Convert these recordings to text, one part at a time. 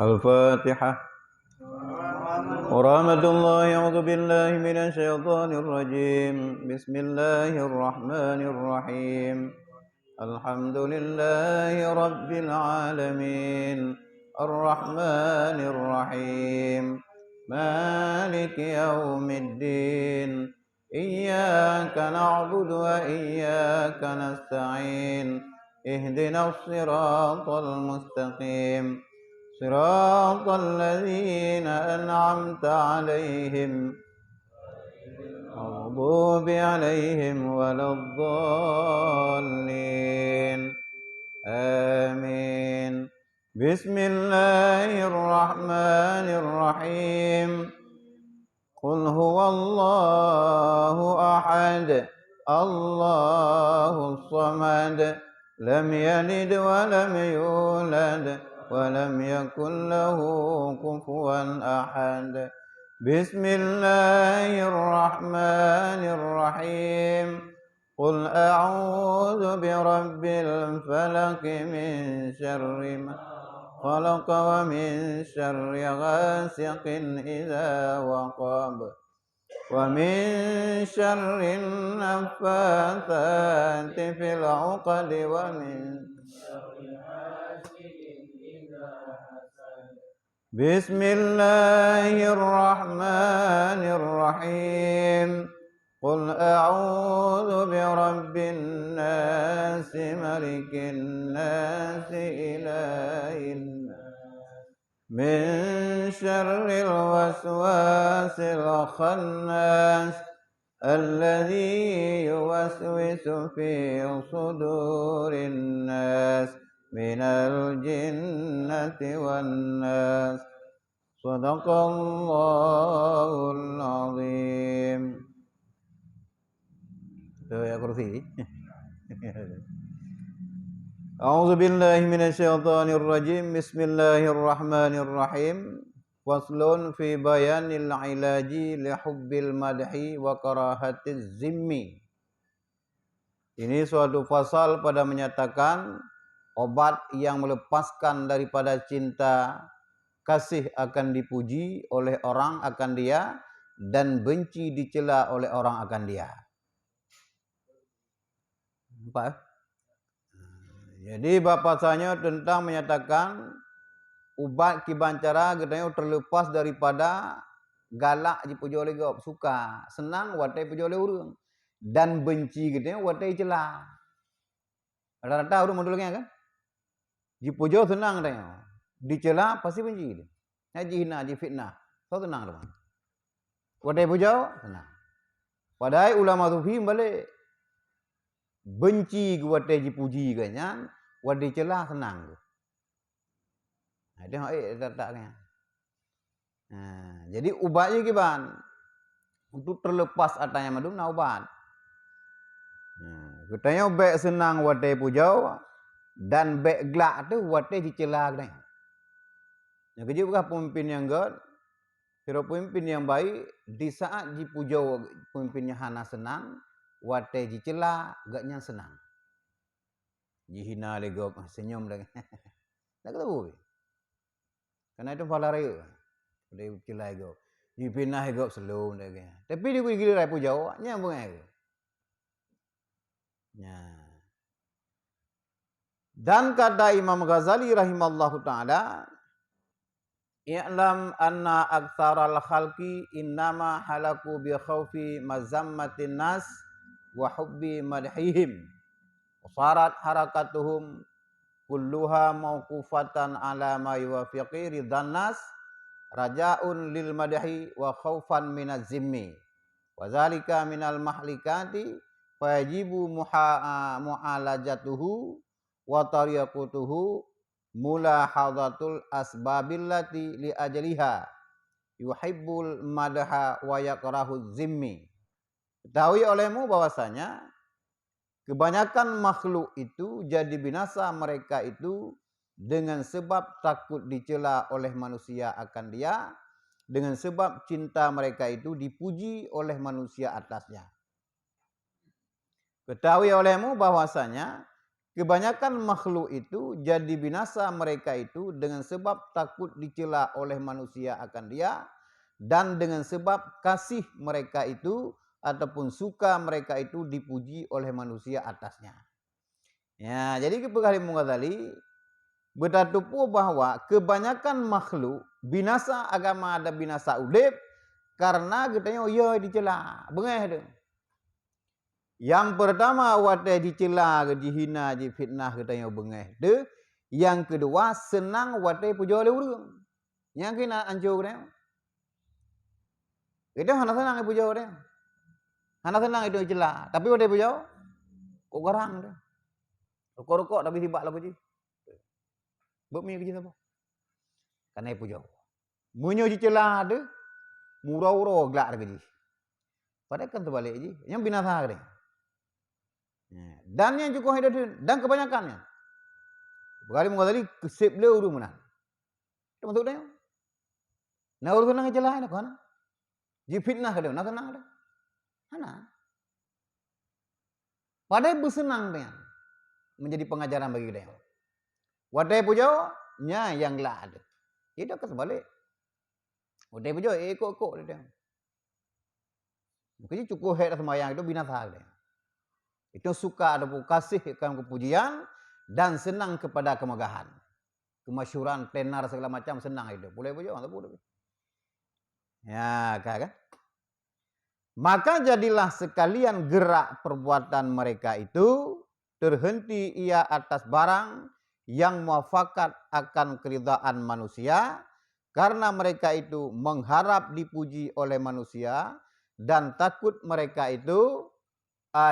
الفاتحة. ورحمة الله. أعوذ بالله من الشيطان الرجيم. بسم الله الرحمن الرحيم. الحمد لله رب العالمين الرحمن الرحيم مالك يوم الدين إياك نعبد وإياك نستعين اهدنا الصراط المستقيم صراط الذين أنعمت عليهم المغضوب عليهم ولا الضالين آمين. بسم الله الرحمن الرحيم. قل هو الله أحد الله الصمد لم يلد ولم يولد ولم يكن له كفوا أحد. بسم الله الرحمن الرحيم. قل أعوذ برب الفلق من شر ما خلق ومن شر غاسق إذا وقب ومن شر النفاثات في العقد ومن بسم الله الرحمن الرحيم. قل أعوذ برب الناس ملك الناس إله الناس من شر الوسواس الخناس الذي يوسوس في صدور الناس من الجنة والناس. صدق الله العظيم. Itu ya kursi. A'udzu billahi minasyaitonir rajim. Bismillahirrahmanirrahim. Faslun fi bayanil ilaji li hubbil madhi wa karahatiz zimmi. Ini suatu fasal pada menyatakan obat yang melepaskan daripada cinta kasih akan dipuji oleh orang akan dia dan benci dicela oleh orang akan dia. Nampak? Jadi bahasanya tentang menyatakan ubat kibancara katanya terlepas daripada galak dipuji oleh gop, suka, senang watai puji oleh orang dan benci katanya watai cela. Rata-rata orang modulnya kan? Dipuji senang katanya. Dicela pasti benci dia. Haji hina, haji fitnah. So tenang teman. Watai puji senang. Padahal ulama sufi balik benci watai dipuji katanya, watai cela senang tu. Nah, tengok letaknya. Nah, jadi ubatnya gimana? Untuk terlepas atanya madum na ubat. Katanya baik senang watai pujau dan baik gelak tu watai dicela katanya. Yang kerja bukan pemimpin yang god, kira pemimpin yang baik di saat dipujau pemimpinnya hana senang, watai dicela gaknya senang. Dihina lagi senyum lagi. Tak tahu. Karena itu fala raya. Dia celai go. Dipinah go selum lagi. Tapi dia pergi rai pujau, nyambung ai. Ya. Dan kata Imam Ghazali rahimallahu taala, "I'lam anna aktsaral khalqi innama halaku bi khaufi mazammatin nas wa hubbi madhihim. Wasarat harakatuhum kulluha mauqufatan ala ma yuwafiqi ridhan nas rajaun lil madhi wa khaufan minaz zimmi wa zalika minal mahlikati fayajibu mu'alajatuhu wa tariqatuhu mulahadatul asbabillati li ajliha yuhibbul madha wa yakrahu zimmi." Ketahui olehmu bahwasanya kebanyakan makhluk itu jadi binasa mereka itu dengan sebab takut dicela oleh manusia akan dia, dengan sebab cinta mereka itu dipuji oleh manusia atasnya. Ketahui olehmu bahwasanya kebanyakan makhluk itu jadi binasa mereka itu dengan sebab takut dicela oleh manusia akan dia, dan dengan sebab kasih mereka itu ataupun suka mereka itu dipuji oleh manusia atasnya. Ya, jadi Khadim Ghazali bertatupu bahwa kebanyakan makhluk binasa agama ada binasa udip karena katanya ya dicela, bengeh tu. Yang pertama watai dicela, dihina, difitnah katanya bengeh tu. Yang kedua senang watai puja oleh urang. Yang kena ancur dia. Itu hana senang puja dia. Hana senang itu dicela, tapi watai puja kok garang dia. Rokok-rokok tapi tibak lah puji. Bukmi kerja apa? Karena puja. Munyo dicela tu murau-urau gelak kerja. Padahal kan terbalik je. Yang binasa dia. Dan yang cukup hidup dan kebanyakannya. Berkali mengatakan kesip le urung menang. Itu maksud dia. Nah urung senang celah nak kan? Ji fitnah dia, nak senang dia. Mana? Padahal bersenang dia. Menjadi pengajaran bagi dia. Wadai pujo nya yang lah ada. Itu kan terbalik. Wadai pujo ikut-ikut dia. Mungkin cukup hidup semayang itu binasa dia. Itu suka ada kasih kepujian dan senang kepada kemegahan. Kemasyhuran, tenar segala macam senang itu. Boleh puja, tak boleh. Ya, kan? Maka jadilah sekalian gerak perbuatan mereka itu terhenti ia atas barang yang muafakat akan keridhaan manusia karena mereka itu mengharap dipuji oleh manusia dan takut mereka itu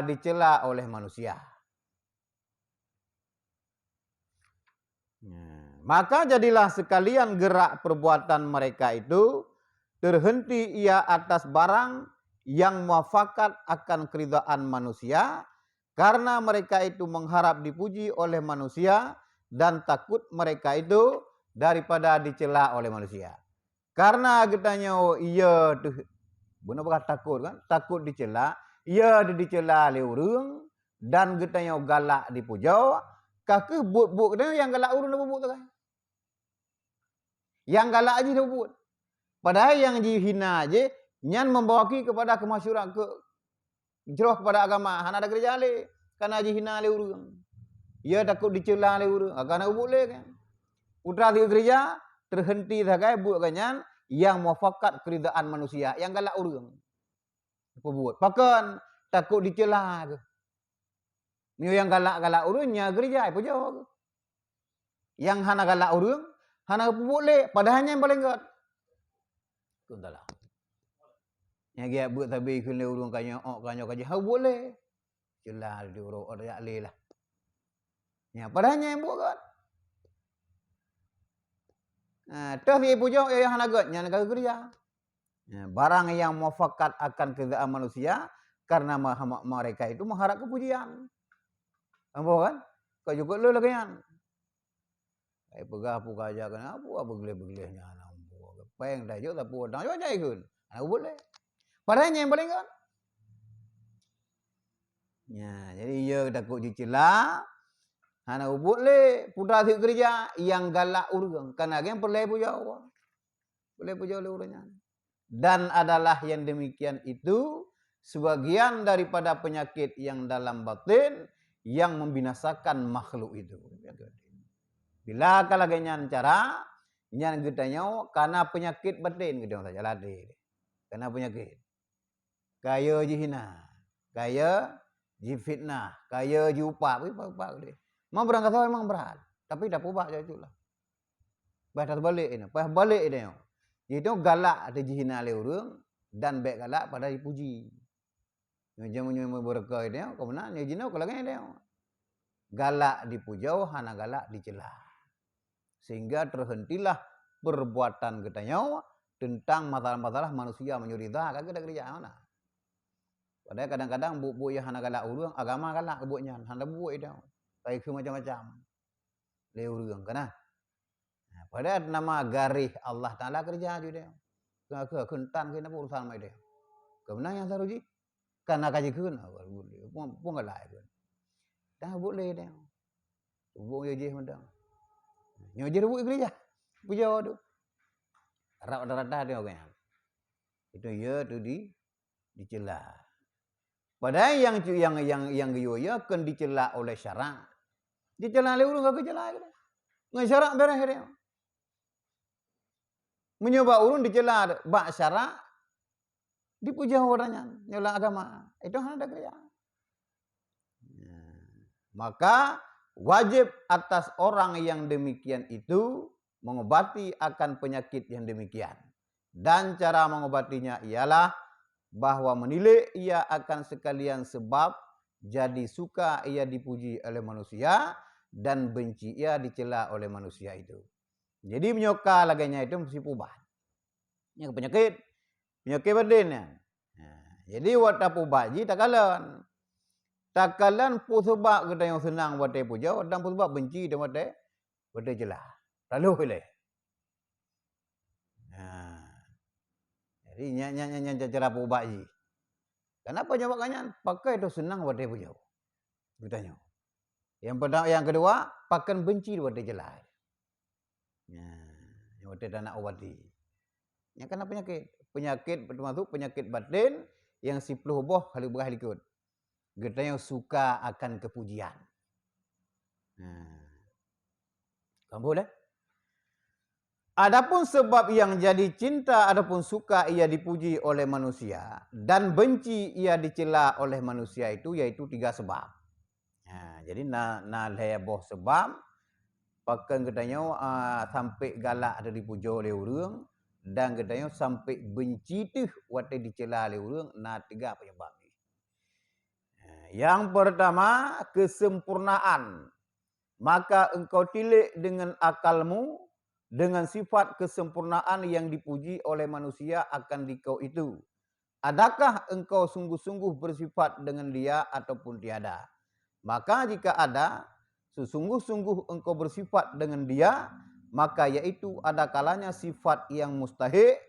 dicela oleh manusia. Maka jadilah sekalian gerak perbuatan mereka itu terhenti ia atas barang yang muafakat akan keridhaan manusia karena mereka itu mengharap dipuji oleh manusia dan takut mereka itu daripada dicela oleh manusia. Karena katanya ia tu benar-benar takut kan? Takut dicela. Ia dicela oleh orang dan katanya galak dipuja. Kakak buat-buat katanya yang galak orang dah buat tu kan. Yang galak aja dah buat. Padahal yang dihina aja nyan membawaki kepada kemasyhuran ke jeroh kepada agama. Hana ada gereja le karena dihina oleh orang. Ia takut dicela oleh orang. Karena boleh kan. Putra di gereja terhenti sagai buat kanyan yang muafakat keridaan manusia, yang galak orang. Apa buat? Pakan takut dicela ke. Ni yang galak-galak urangnya gereja apa jawab. Yang hana galak urang, hana boleh, padahalnya yang paling gat. Kuntalah. Yang dia buat tabi kena urang kanya kaji, ha boleh. Cela di urang ada le lah. Ya, padahalnya yang buat gat. Terus dia puja yang hana gat, yang negara gereja. Barang yang muafakat akan keridhaan manusia karena mereka itu mengharap kepujian. Apa kan? Kau juga lu lagi kan? Pegah puka aja kan? Apa begelih-begelihnya nampu. Peng dah juga tapi dah juga jadi kan? Aku boleh. Padahal yang paling kan? Ya, jadi ia takut dicela. Hana boleh putra di gereja yang galak urang. Karena yang perlu puja Allah. Boleh puja oleh urangnya. Dan adalah yang demikian itu sebagian daripada penyakit yang dalam batin yang membinasakan makhluk itu. Bila kalau nyan cara nyan getanya karena penyakit batin gitu saja latih. Karena penyakit. Kaya jihina, kaya jifitnah, kaya jiupak, apa dia. Memang berangkat memang berat, tapi dah ubah je itulah. Bahasa balik ini, pas balik dia. Itu galak ada dihina oleh orang dan baik galak pada dipuji. Jangan berkah dia, kau benar ni jina kau lagi dia. Galak dipuja, hana galak dicela. Sehingga terhentilah perbuatan katanya tentang masalah-masalah manusia menyurida kagak ada kerja mana. Padahal kadang-kadang buat yang hana galak orang, agama galak buatnya, hana buat dia. Baik macam-macam. Le orang kana. Padahal nama garih Allah Ta'ala kerja juga dia. Kentan kena urusan mai dia. Kebenar yang saruji? Karena kaji kena boleh. Pun galak itu. Dah boleh dia. Tubung je mendang. Nyo je rebut gereja. Puja tu. Arab rata dia orang. Itu ya tu dicela. Padahal yang geyo ya kan dicela oleh syarak. Dicela oleh urang kagak cela. Ngan syarak beres dia. Menyoba urun dicela bak syarak dipuja orangnya, nyela agama. Itu ada gereja. Maka wajib atas orang yang demikian itu mengobati akan penyakit yang demikian. Dan cara mengobatinya ialah bahwa menilai ia akan sekalian sebab jadi suka ia dipuji oleh manusia dan benci ia dicela oleh manusia itu. Jadi menyoka laganya itu mesti pubat. Ini penyakit batin. Jadi wata pubaji takalan. Takalan pu sebab kita yang senang wate puja, dan pu sebab benci dan wate cela. Lalu boleh. Jadi nyanyi cara pubaji. Kenapa jawabnya? Pakai itu senang wate puja. Bertanya. Yang kedua, pakai benci wate cela. Yang wate tak nak obati. Yang kena penyakit termasuk penyakit batin yang 10 boh kali berah ikut. Kita yang suka akan kepujian. Kamu boleh? Adapun sebab yang jadi cinta adapun suka ia dipuji oleh manusia dan benci ia dicela oleh manusia itu yaitu 3 sebab. Jadi na boh sebab pakai katanya sampai galak ada dipuja oleh orang dan katanya sampai benci tu wate dicela oleh orang, na 3 penyebab. Yang pertama, kesempurnaan. Maka engkau tilik dengan akalmu dengan sifat kesempurnaan yang dipuji oleh manusia akan dikau itu. Adakah engkau sungguh-sungguh bersifat dengan dia ataupun tiada? Maka jika ada, sesungguh-sungguh engkau bersifat dengan dia, maka yaitu ada kalanya sifat yang mustahik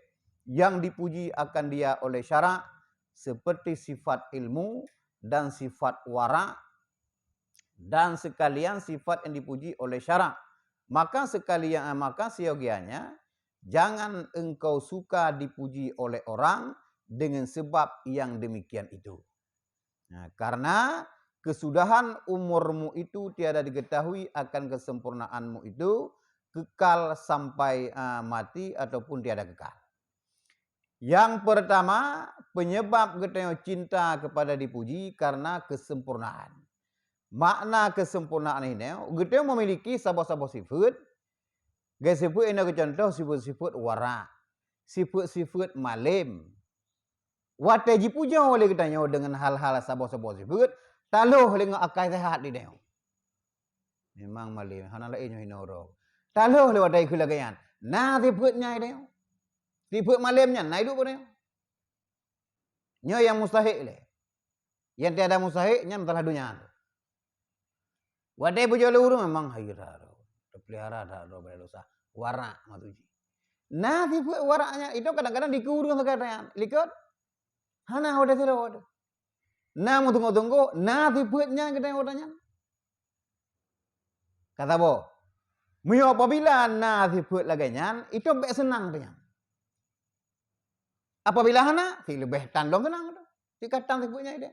yang dipuji akan dia oleh syarak seperti sifat ilmu dan sifat wara dan sekalian sifat yang dipuji oleh syarak. Maka seyogianya jangan engkau suka dipuji oleh orang dengan sebab yang demikian itu. Karena kesudahan umurmu itu tiada diketahui akan kesempurnaanmu itu kekal sampai mati ataupun tiada kekal. Yang pertama, penyebab kita cinta kepada dipuji karena kesempurnaan. Makna kesempurnaan ini, kita memiliki sabah-sabah sifat. Sifat ini contoh sifat-sifat wara, sifat-sifat malim. Wate dipuja oleh kita dengan hal-hal sabah-sabah sifat, taluh dengan akal sehat di dia. Memang malim, hana lain yang hinoro. Taluh lewat dari kulagayan. Nah sifatnya dia. Sifat malimnya, nah hidup dia. Nya yang mustahil le. Yang tiada mustahilnya masalah dunia. Wadai puja luru memang haira. Terpelihara dah dosa. Warak matuji. Nah sifat waraknya itu kadang-kadang dikurung sekarang. Likut. Hana udah tidak ada. Nah mau tunggu-tunggu. Nah sifatnya kita orangnya. Kata bo. Mio apabila nah sifat laganya itu baik senang dia. Apabila hana, si lebih tandong senang tu. Si katang sifutnya dia.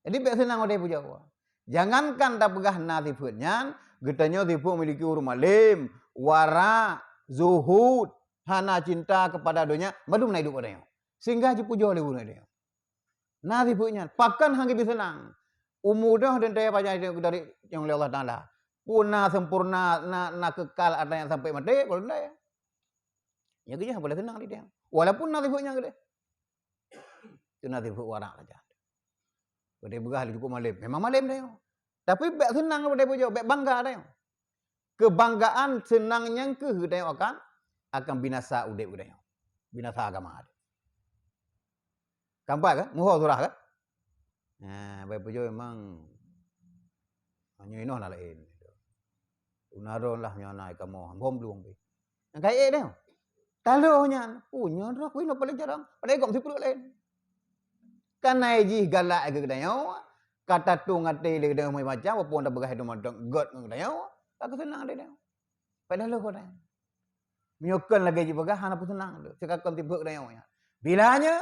Jadi baik senang dia puja Allah. Jangankan tak pegah na sifatnya, getanya sifat memiliki huruf malim, wara, zuhud, hana cinta kepada dunia, madu menaik hidup dia. Sehingga dipuja oleh guru dia. Na sifatnya, pakan hang kita senang. Umur dah dan daya pajak dari yang oleh Allah Taala. Puna sempurna, na kekal ada yang sampai mati, kalau tidak ya. Ya kerja boleh senang dia. Walaupun nanti buatnya gede. Itu nanti buat warak saja. Dia begah cukup malim. Memang malim dia. Tapi baik senang pada dia baik bangga dia. Kebanggaan senangnya ke dia akan binasa udep dia. Binasa agama dia. Kampak kan? Muhur surah kan? Nah, baik pujo memang hanya ini nak lain. Unaron lah nyana kamu hom belum be. Kayak dia. Talohnya punya dah kuih paling jarang. Pada ikut siput lain. Kan naiji galak ke kedanya. kata tu ngati le dengan macam apa pun dah berah itu macam god ngadayo tak senang dia. Padahal kau dah. Menyokon lagi je berah hana pun senang tu. Sekakon tiba dayo nya. Bilanya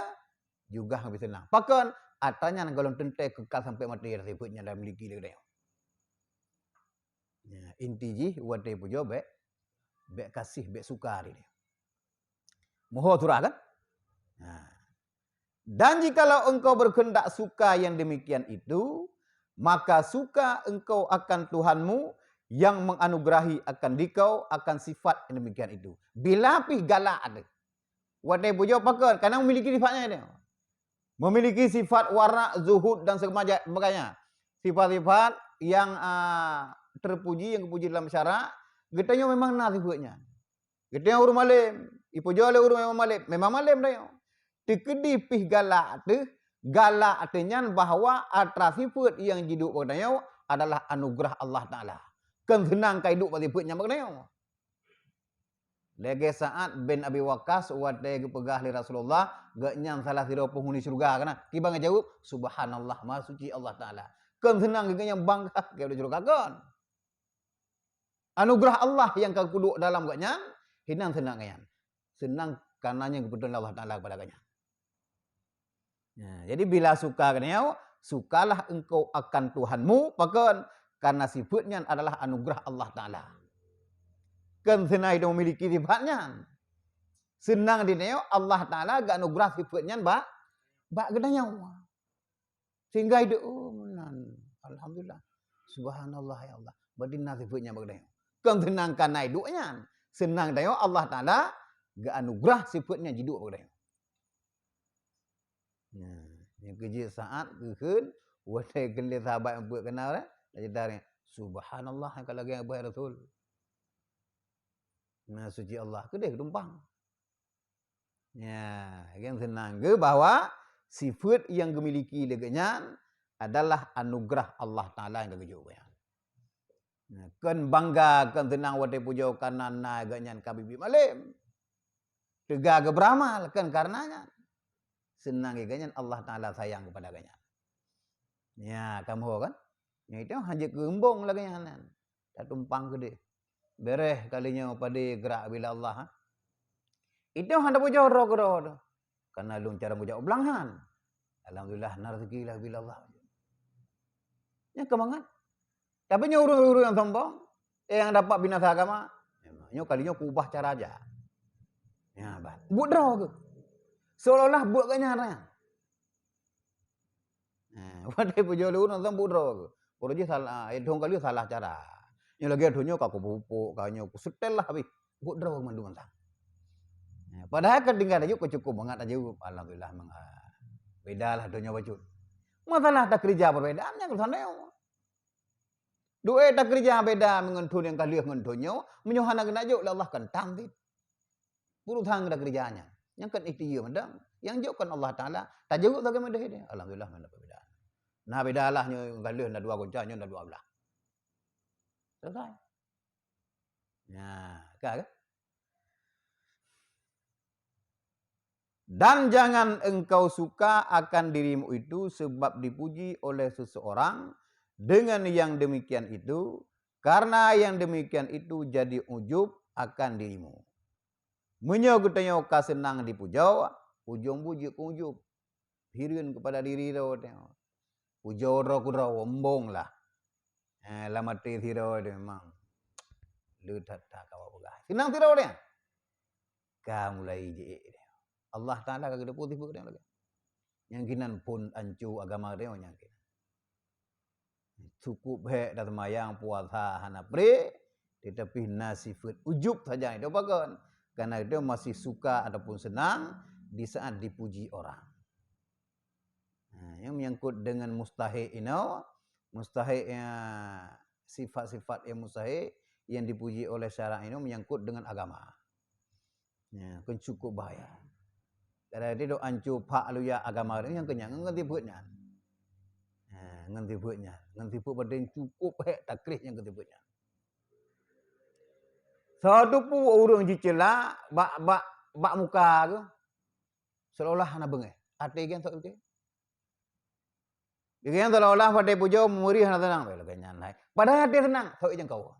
juga habis senang. Pakon atanya golong tentai kekal sampai mati dah sebutnya dah miliki le dayo. Ya, inti ji wadai pujo bek kasih bek suka dia. Moho turah kan? Nah. Dan jikalau engkau berkehendak suka yang demikian itu, maka suka engkau akan Tuhanmu yang menganugerahi akan dikau akan sifat yang demikian itu. Bila pi galak ada. Wadai pujo pakon karena memiliki sifatnya dia. Memiliki sifat warak, zuhud dan sebagainya. Sifat-sifat yang terpuji, yang kepuji dalam syarak, getanya memang nah sifatnya. Getanya urung malim, ipujo oleh urung memang malim dah. Tekedi pih galak tu nyan bahawa atra sifat yang hidup padanya adalah anugerah Allah Taala. Kan senang kai hidup pada sifat nyam padanya. Lagi saat bin Abi Waqqas wadai pegah li Rasulullah gaknya salah sira penghuni syurga kana. Tiba ngajawab subhanallah maha suci Allah Taala. Kan senang gaknya bangga ke syurga kan. Anugerah Allah yang kau kuduk dalam gaknya hinang senang kan. Senang karenanya kebetulan Allah Taala kepada gaknya. Ya, jadi bila suka kena sukalah engkau akan Tuhanmu pakon karena sifatnya adalah anugerah Allah Taala. Kan senang dia memiliki sifatnya. Senang dia Allah Taala gak anugerah sifatnya bak gedanya. Sehingga itu alhamdulillah. Subhanallah ya Allah. Badina sifatnya bak gedanya. Kan senang karena hidupnya. Senang dia Allah Taala gak anugerah sifatnya hidup bak gedanya. Nah, yang kerja saat keun wadai gelis sahabat yang buat kenal dah cerita ni subhanallah kalau lagi abah Rasul. Nah, suci Allah ke dia tumpang. Ya, yang senang ke bahawa sifat yang dimiliki leganya adalah anugerah Allah Taala yang kejujuran. Nah, kan bangga kan senang wadai puja kanan na ganyan kabibi malim. Tegak ke beramal kan karenanya. Senang ganya Allah Taala sayang kepada ganya. Ya, kamu kan? Yang itu hanya kembung lagi yang tak tumpang ke dia. Bereh kalinya pada gerak bila Allah. Itu hendak puja roh. Karena lu cara puja belanghan. Alhamdulillah rezeki lah bila Allah. Ya kemangan. Tapi nya urung-urung yang sombong yang dapat binasa agama. Nya kalinya kubah cara aja. Ya, bah. Buat roh ke? Seolah-olah buat kenyaranya. Wadai pujo lu nonton budro. Poroji salah, dong kali salah cara. Yang lagi adunya kaku pupuk, kanyo setel lah habis. Budro mandu mantang. Padahal ketinggalan aja cukup banget aja. Alhamdulillah beda lah adunya wajud. Masalah tak kerja perbedaannya ke sana. Dua tak kerja beda mengentur yang kali mengenturnya. Menyuhana kena aja Allah kan tambit. Puluh tang dah kerjanya. Yang kan ikhtiar madam, yang jauh kan Allah Taala, tak jauh tak kemudah dia. Alhamdulillah mana perbedaan. Nah bedalah nyo galih nak dua goncang nyo nak dua belah. Selesai. Ya, kan? Dan jangan engkau suka akan dirimu itu sebab dipuji oleh seseorang dengan yang demikian itu, karena yang demikian itu jadi ujub akan dirimu. Menyo kutanya ka senang dipujau, ujung bujuk ujub. Hirun kepada diri ro tengok. Pujau ro kuro ombong lah. Lama te siro dia memang. Lu tak kawa pegah. Senang siro dia. Ka mulai je dia. Allah Taala kagak putih dia lagi. Yang kinan pun ancu agama dia yang kinan. Cukup hek dah semayang puasa hana pre, tetapi nasifat ujub saja itu bagus. Karena dia masih suka ataupun senang di saat dipuji orang. Yang menyangkut dengan mustahik ini, mustahiknya sifat-sifat yang mustahik yang dipuji oleh syarak ini menyangkut dengan agama. Ya, kan cukup bahaya. Karena dia dok ancu pak luya agama ini yang kenyang ngerti buatnya. Ngerti buatnya, ngerti buat pada yang cukup takrih yang ngerti buatnya. Satu pun orang cicela bak muka ke seolah nak bengeh. Hati kan tak betul. Dia seolah-olah pada pujo muri hana tenang bae laganya nai. Padahal dia tenang, tahu jeung kau.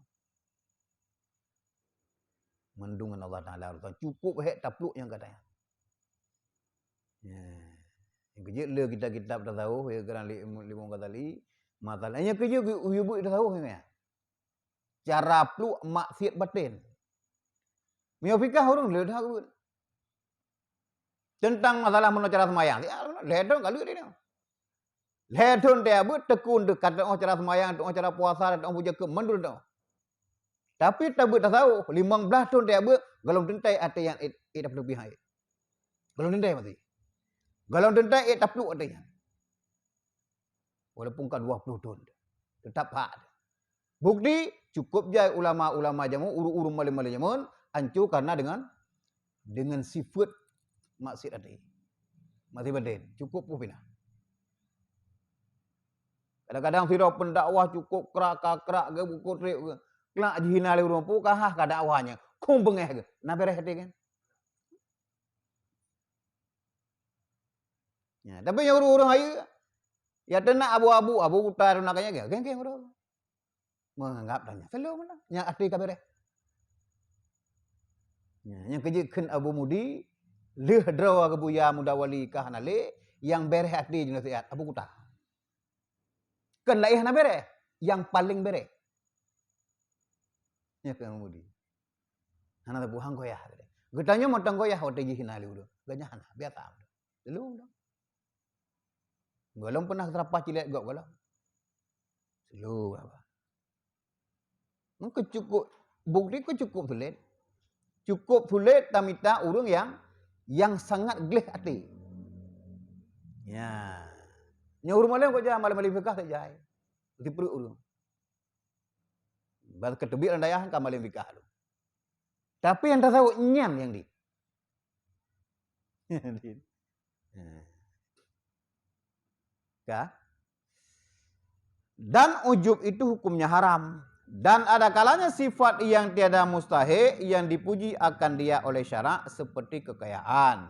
Mendungan Allah Taala cukup hek tapluk yang katanya. Ya. Yang kerja le kitab-kitab dah tahu ya kerana lima kata li. Masalahnya kerja ibu dah tahu ya. Cara pluk maksiat batin. Mio fikah orang le dah tahu. Tentang masalah mana cara semayang. Ya, ledon kalau dia. Ledon dia buat tekun dekat cara semayang, cara puasa, puja ke mendur dah. Tapi tak tahu 15 tahun dia buat galong tentai ada yang tak lebih hai. Galong tentai mati. Galong tentai tak perlu ada yang. Walaupun kan 20 tahun. Tetap hak. Bukti cukup je ulama-ulama jamu uru-uru malai-malai jamun hancur karena dengan sifat maksiat tadi. Masih batin. Cukup pun pindah. Kadang-kadang firau pendakwah cukup kerak-kerak ke buku trik ke. Kelak jihina le urang pu kahah ka dakwahnya. Kum bengeh ke. Na bereh hati kan. Ya, tapi yang urang ayu ya tenak abu-abu, abu utar nakanya ke. Geng-geng urang. Menganggap tanya. Selalu mana? Yang arti ka bereh. Ya, yang kejekeun Abu Mudi leh drawa ke buya muda wali kah nale yang bereh arti jenasiat Abu Kuta. Kan laih na bereh, yang paling bereh. Ya ke Mudi. Hana tabu hang goyah. Getanya motong goyah hote jihina le udah. Ganya hana biasa. Selalu udah. Golong pernah terapah cilet gok golong. Selalu apa. Mungkin cukup bukti ku cukup sulit. Cukup sulit tamita urang yang sangat geleh hati. Ya. Nya urang malam kok jah malam fikah tak jai. Di perut urang. Bal ketebik randayah ka malam fikah lu. Tapi yang tak tahu nyan yang di. Ya. Dan ujub itu hukumnya haram. Dan ada kalanya sifat yang tiada mustahil yang dipuji akan dia oleh syarak seperti kekayaan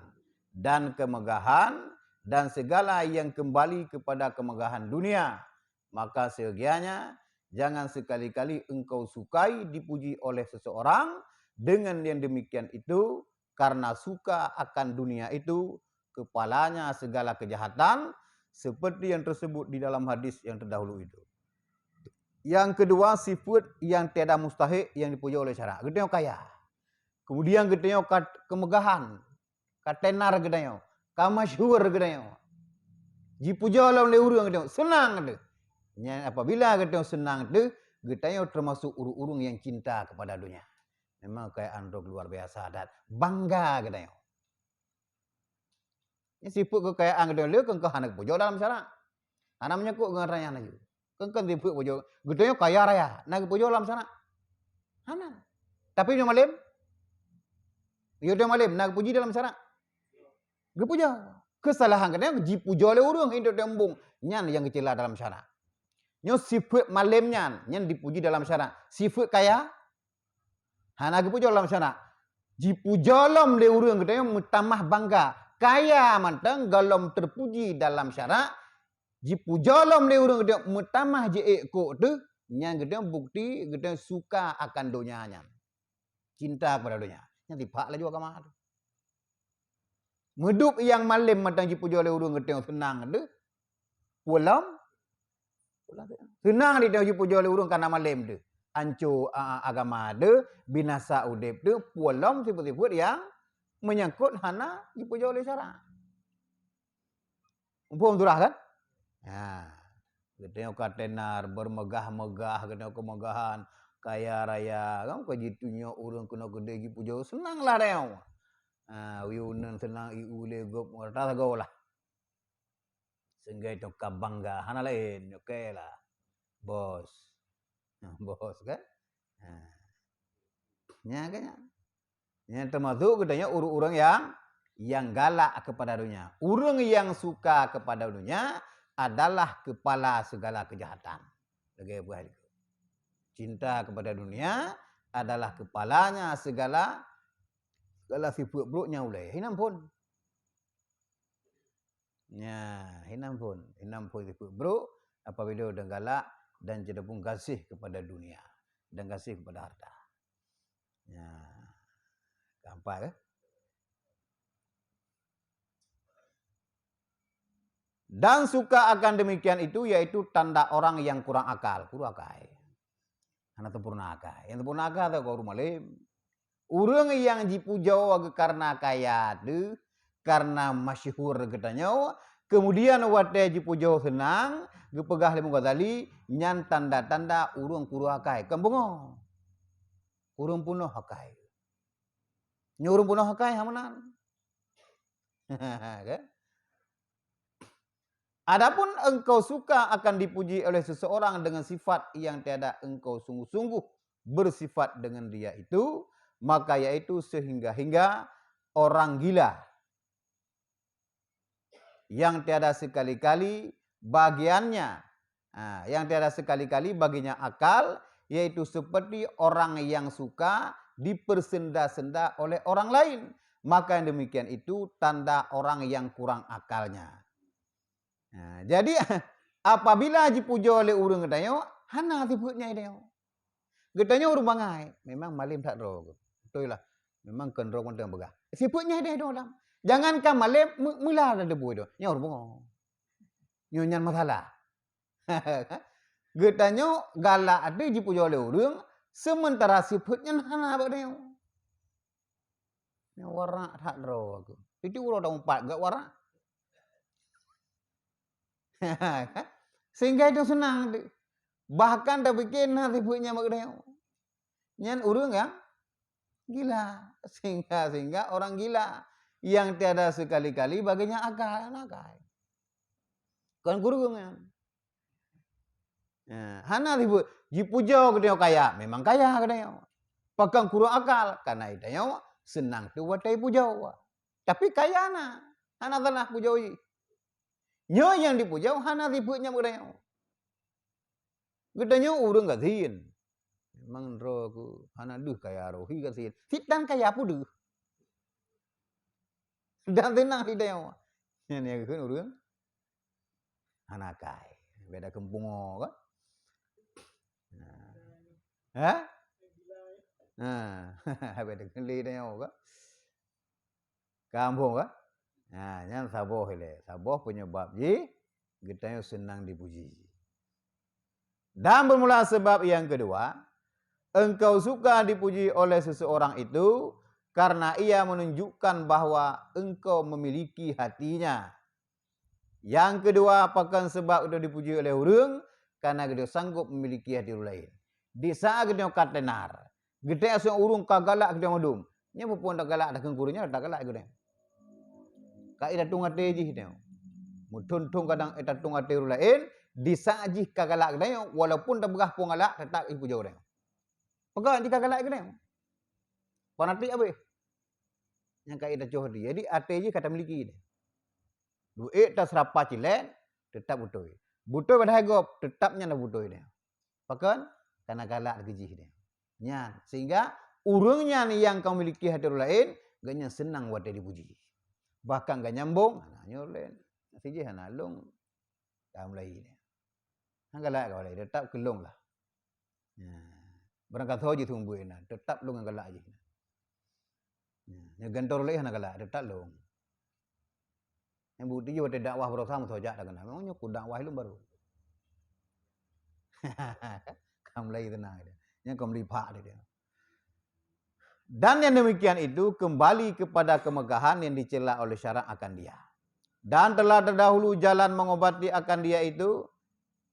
dan kemegahan dan segala yang kembali kepada kemegahan dunia. Maka seyogianya jangan sekali-kali engkau sukai dipuji oleh seseorang dengan yang demikian itu karena suka akan dunia itu kepalanya segala kejahatan seperti yang tersebut di dalam hadis yang terdahulu itu. Yang kedua, sifat yang tiada mustahil yang dipuji oleh syarak. Gedenya kaya. Kemudian gedenya kemegahan. Katenar gedenya. Kamasyhur gedenya. Dipuja oleh urang gedenya. Senang gedenya. Apabila gedenya senang gedenya, gedenya termasuk urung-urung yang cinta kepada dunia. Memang kekayaan luar biasa dan bangga gedenya. Ini sifat kekayaan gedenya kengkahan puja dalam syarak. Ana menyekuk dengan raya lagi. Kan tipu pujo. Gedenya kaya raya. Nak pujo dalam sana. Hana. Tapi dia malim. Dia malim. Nak puji dalam sana. Dia puja. Kesalahan kadang dipuja oleh orang hidup tembung. Nyan yang kecil dalam sana. Nyo sifat malim nyan. Nyan dipuji dalam sana. Sifat kaya. Hana dipuja dalam sana. Dipuja dalam le orang kadang mutamah bangga. Kaya mantang galom terpuji dalam syarak. Dipuja dalam le urang gede mutamah je ekok tu nyang gede bukti gede suka akan dunianya. Cinta kepada dunia. Yang tipak lah juga kamah tu. Medup yang malim matang dipuja oleh urang gede senang tu. Pulam. Senang dia dipuja oleh urang karena malim tu. Hancur agama tu, binasa udip tu, pulam sifat-sifat yang menyangkut hana dipuja oleh syarak. Umpam turah kan? Ya, gedenya katenar bermegah-megah, gedenya kemegahan, kaya raya, kan kau jitunya orang kena gede gi puja senanglah dia. Wiunan senang iu legop rata gau lah. Sehingga itu kabangga, hana lain, okey lah. Bos. Bos kan? Ya kan? Yang termasuk gedenya orang-orang yang galak kepada dunia. Orang yang suka kepada dunia adalah kepala segala kejahatan. Lagi buah itu. Cinta kepada dunia adalah kepalanya segala sifat buruknya ulai. Hinam pun. Ya, hinam pun itu bro apabila udah galak dan cenderung kasih kepada dunia dan kasih kepada harta. Ya, gampang. Dan suka akan demikian itu yaitu tanda orang yang kurang akal, kurang akal. Anak tempurna akal. Yang tempurna akal tu kau rumah lem. Orang yang dipuja karena kaya tu, karena masyhur katanya, kemudian wate dipuja senang, gepegah Imam Ghazali, nyan tanda-tanda urung kurang akal. Kembungo. Urung punuh akal. Nyurung punuh akal hamanan. Kan? Adapun engkau suka akan dipuji oleh seseorang dengan sifat yang tiada engkau sungguh-sungguh bersifat dengan dia itu, maka yaitu sehingga-hingga orang gila yang tiada sekali-kali bagiannya, yang tiada sekali-kali baginya akal, yaitu seperti orang yang suka dipersenda-senda oleh orang lain. Maka yang demikian itu tanda orang yang kurang akalnya. Nah, jadi apabila dipuja oleh orang katanya, hana tibutnya dia. Katanya orang bangai, memang malim tak ro. Betul lah. Memang kendrong mentang begah. Sibuknya dia dalam. Jangankan malim, mula ada debu itu. Nya orang bengong. Nyonya masalah. Katanya galak ada dipuja oleh orang, sementara sibuknya hana apa dia. Nya warak tak ro aku. Itu orang dah empat gak warak. Sehingga itu senang. Bahkan dah bikin ributnya maknanya. Nyan urang yang gila. Sehingga orang gila. Yang tiada sekali-kali baginya akal. Kan guru kan. Hana ribut. Dipuja katanya kaya. Memang kaya katanya. Pakang kurang akal. Karena itanya senang tu watai puja. Tapi kaya na. Hana tanah puja. Nyo yang dipuja, hana ributnya maknanya. Katanya orang kasihin. Memang roh aku, hana duh kaya rohi kasihin. Sitan kaya apa duh? Dan tenang tidak ya. Yang kan orang. Hana kai. Beda kempungo kan. Hah? Beda keli dia kan. Kampung kan. Yang saboh ile. Saboh penyebab je, kita senang dipuji. Dan bermula sebab yang kedua, engkau suka dipuji oleh seseorang itu karena ia menunjukkan bahwa engkau memiliki hatinya. Yang kedua, apakah sebab itu dipuji oleh orang? Karena dia sanggup memiliki hati orang lain. Di saat dia katenar, dia asal urung kagalak dia madum. Nya pun dah galak dah kengkurunya dah galak dia. Kai datung ate ji dia. Mutuntung kadang etatung ate orang lain, disaji kagalak dia walaupun dah berah pun galak tetap dipuji orang. Pegang jika galak dia. Panati abe. Yang kai dah joh dia. Jadi ate ji kata miliki dia. Duit tak serapa cilen tetap butuh. Butuh pada hagop tetapnya nak butuh dia. Pakan karena galak gaji dia. Nya sehingga urangnya ni yang kau miliki hati orang lain ganya senang wadah dipuji. Bahkan gak nyambung, nyolen. Siji hana long kaum lain dia. Hang galak kau lain tetap kelong lah. Berangkat hoji tunggu ina tetap long galak aje. Nya gantor lain hana galak tetap long. Yang bukti juga ada dakwah berusaha mutajak dah kena. Memangnya ku dakwah itu baru. Kamu lagi tenang dia. Yang kamu lipat dia. Dan yang demikian itu kembali kepada kemegahan yang dicela oleh syarak akan dia. Dan telah terdahulu jalan mengobati akan dia itu,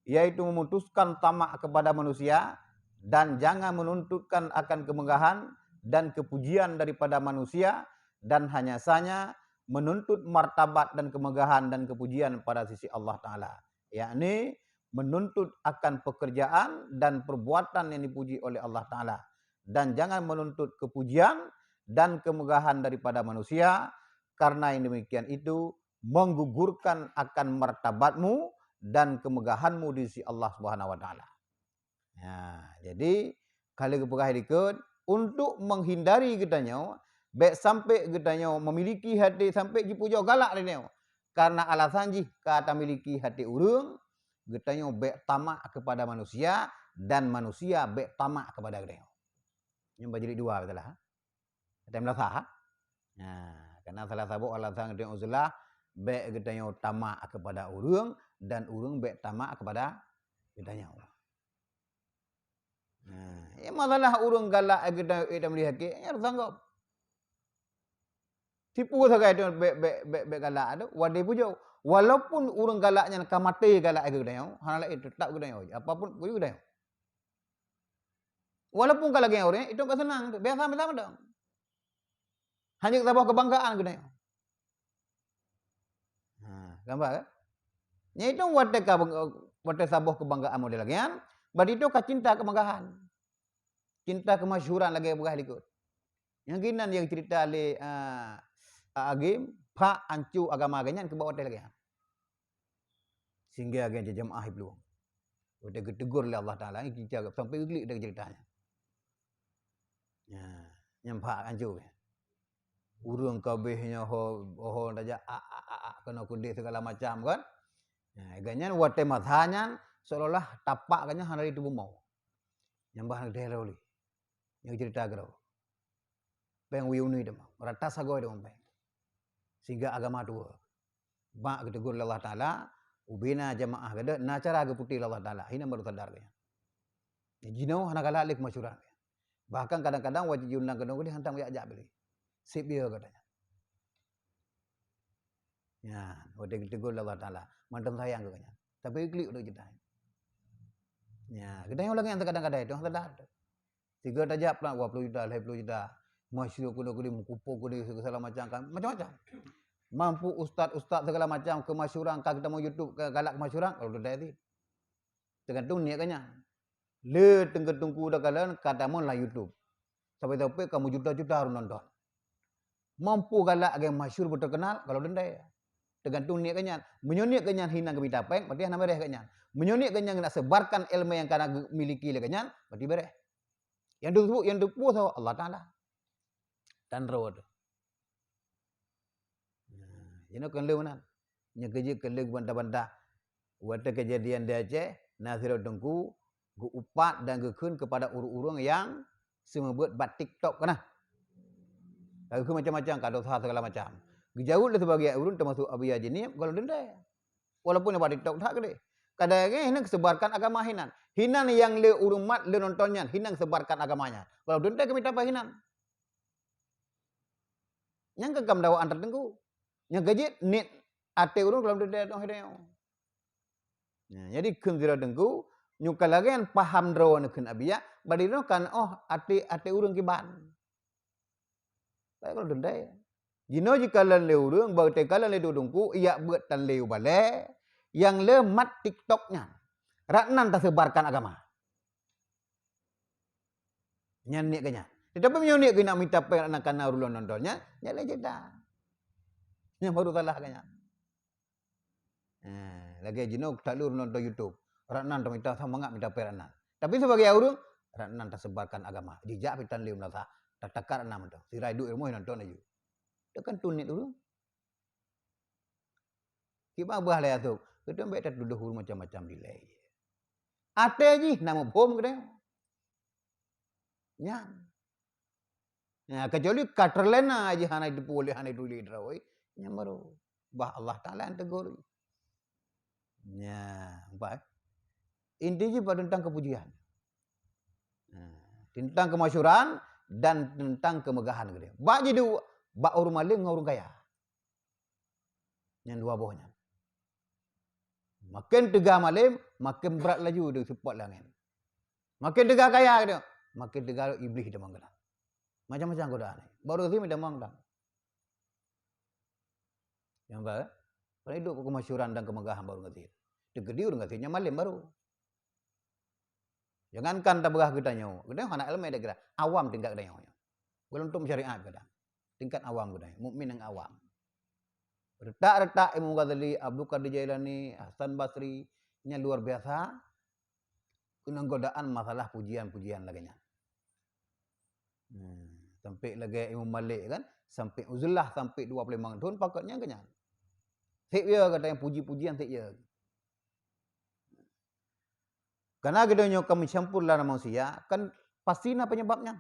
yaitu memutuskan tamak kepada manusia dan jangan menuntutkan akan kemegahan dan kepujian daripada manusia dan hanya saja menuntut martabat dan kemegahan dan kepujian pada sisi Allah Ta'ala. Yakni menuntut akan pekerjaan dan perbuatan yang dipuji oleh Allah Ta'ala. Dan jangan menuntut kepujian dan kemegahan daripada manusia. Karena yang demikian itu menggugurkan akan martabatmu dan kemegahanmu di sisi Allah Subhanahu Wa Ta'ala. Jadi kalau kepegahan ikut untuk menghindari kitanya baik sampai kitanya memiliki hati sampai dipuja galak dia. Karena alasan jika tak miliki hati urang, getanyo bek tamak kepada manusia dan manusia bek tamak kepada getanyo. Yang bagi dua betul-betul. Kita melasa. Nah, karena salah satu alasan getanyo uzlah bek getanyo tamak kepada urang dan urang bek tamak kepada getanyo. Nah, ya masalah urang galak getanyo ida melihat ke, ya sanggup. Tipu sagai itu bek galak tu, wadai pujo. Walaupun urang galaknya ka mati galak ke getanyo, hal lain tetap getanyo. Apapun pujo getanyo. Walaupun kalau geng orang itu enggak senang, biasa sama dong. Hanya sebuah kebanggaan getanyo. Nah, gambar kan? Nya itu wate sebuah kebanggaan model lagi kan? Badi itu ka cinta kebanggaan. Cinta kemasyhuran lagi berah ikut. Yang kinan yang cerita le agim pak ancu agama ganyan ke bawah lagi. Sehingga agen jemaah iblu. Udah getegur oleh Allah Taala ini sampai geli dah ceritanya. Ya, nyampak ancu. Urang kabehnya ho daja kena kundi segala macam kan. Nah, ganyan wate mathanyan seolah-olah tapak ganyan hari itu mau. Nyambah daerah oli. Yang cerita gerau. Peng wiuni dem, rata sagoi dem peng. Sehingga agama tua. Bak getegur Allah Taala, ubina jamaah gede, na cara ge putih Allah Taala. Hina baru sadar ge. Jinau hana kala alik masyuran. Bahkan kadang-kadang wajib diundang ke dongko dihantam ya ajak beli. Sip dia katanya. Ya, wajib ditegur Allah Taala. Mantan sayang katanya. Tapi klik udah kita. Ya, kita yang lagi yang kadang-kadang itu sadar. Tiga tajap lah 20 juta, 50 juta. Masyur kuda-kuda mengkupu kuda segala macam kan. Macam-macam. Mampu ustaz-ustaz segala macam kemasyuran kah kita mau YouTube ke galak kemasyuran kalau dah tadi. Tergantung niat kanya. Le tengku dah kalian kata mon lah YouTube. Sampai kamu juta-juta harus nonton. Mampu galak yang masyhur terkenal kalau dendai. Tergantung niat kanya. Menyoniat kanya hina ke bitapeng, berarti hana bereh kanya. Menyoniat kanya nak sebarkan ilmu yang kana miliki le kanya, berarti bereh. Yang dupu Allah Taala. Dan road. Ini kan leunan. Nya kerja keleg bantah-bantah. Wata kejadian di Aceh, Nasirul Tengku gu upat dan gekun kepada urang-urang yang semebut bat TikTok kana. Lagu macam-macam kada usah segala macam. Gejauh le sebagai urun termasuk Abi Haji ni kalau denda. Walaupun apa TikTok tak gede. Kadang-kadang hendak sebarkan agama hinan. Hinan yang le urung mat le nontonnya, hinan sebarkan agamanya. Kalau denda kami tak hinan. Yang kegam dawaan tertentu. Yang gaji nit ate urung kalau denda dong hidayah. Jadi kun zira dengku nyukal lagi yang paham drawan kun abiya badino kan ate urung kiban. Kalau denda ya. Jino jika lan le urung bau te kala le dudungku ia buat tan leu bale yang le mat TikToknya. Ratnan tak sebarkan agama. Nyanyi kanya. Tetapi nyoni kena minta pe anak kana ulun nontonnya, nyale jeda. Yang baru salah kanya. Lagi jino tak lur nonton YouTube. Ratnan tak minta sama ngak minta pe ratnan. Tapi sebagai urung ratnan tak sebarkan agama. Dijak pitan leu nasa. Tak takar enam tu. Sirai du ilmu nonton aja. Tekan tunit dulu. Kiba bah le tu. Kita mbek tak duduk macam-macam dilai. Ate ji nama bom gede. Nya. Nah, kecuali katerlena aja hana dipulih hana duli drawai. Nya baru bah Allah Taala yang tegur. Nya, baik. Intinya pada tentang kepujian. Tentang kemasyuran dan tentang kemegahan gede. Bak jadi bak orang maling ngurung kaya. Yang dua bohnya. Makin tegah malim, makin berat laju dia support langit. Makin tegah kaya dia, makin tegah iblis dia mangkala. Macam-macam godaan. Baru sih minta mangkala. Yang baik. Kalau hidup kemasyuran dan kemegahan baru ngerti. Tegedi udah ngertinya malim baru. Jangankan tak berah kita nyawa. Kita anak ilmu dia kira awam tingkat kita nyawa. Belum untuk syariat kita. Tingkat awam kita. Mukmin yang awam. Retak-retak Imam Ghazali, Abdul Qadir Jailani, Hasan Basri, ini luar biasa. Kunang godaan masalah pujian-pujian lagi. Sampai lagi Imam Malik kan, sampai Uzlah sampai 25 tahun pakatnya kenyang. Sik ya katanya puji-pujian sik ya. Karena gedenya kami campur dalam manusia, kan pasti na penyebabnya.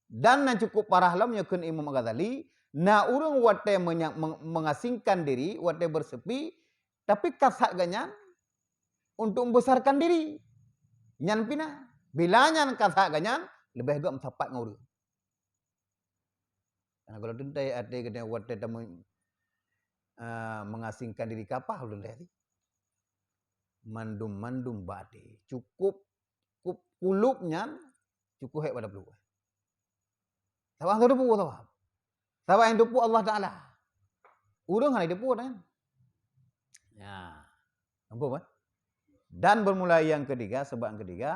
Dan yang cukup parah lah menyebutkan Imam Ghazali, na urang wate mengasingkan diri, wate bersepi, tapi kasak ganyan untuk membesarkan diri. Nyan pina, bila nyan kasak ganyan, lebih agak mencapai ngurus. Karena kalau dentai ada gedenya wate mengasingkan diri kapal dentai. Mandum badi. Cukup kulupnya cukup hebat pada peluk. Sabang tu depu tawab. Sabang yang depu Allah Taala. Urang hari depu kan. Ya. Nampak kan? Dan bermula yang ketiga, sebab yang ketiga,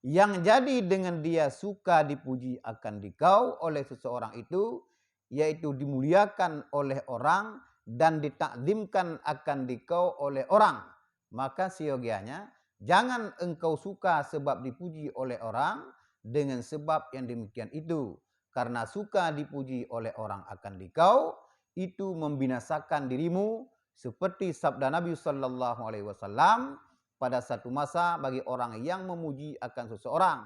yang jadi dengan dia suka dipuji akan dikau oleh seseorang itu, yaitu dimuliakan oleh orang dan ditakzimkan akan dikau oleh orang. Maka siogianya, jangan engkau suka sebab dipuji oleh orang dengan sebab yang demikian itu. Karena suka dipuji oleh orang akan dikau, itu membinasakan dirimu seperti sabda Nabi SAW pada satu masa bagi orang yang memuji akan seseorang.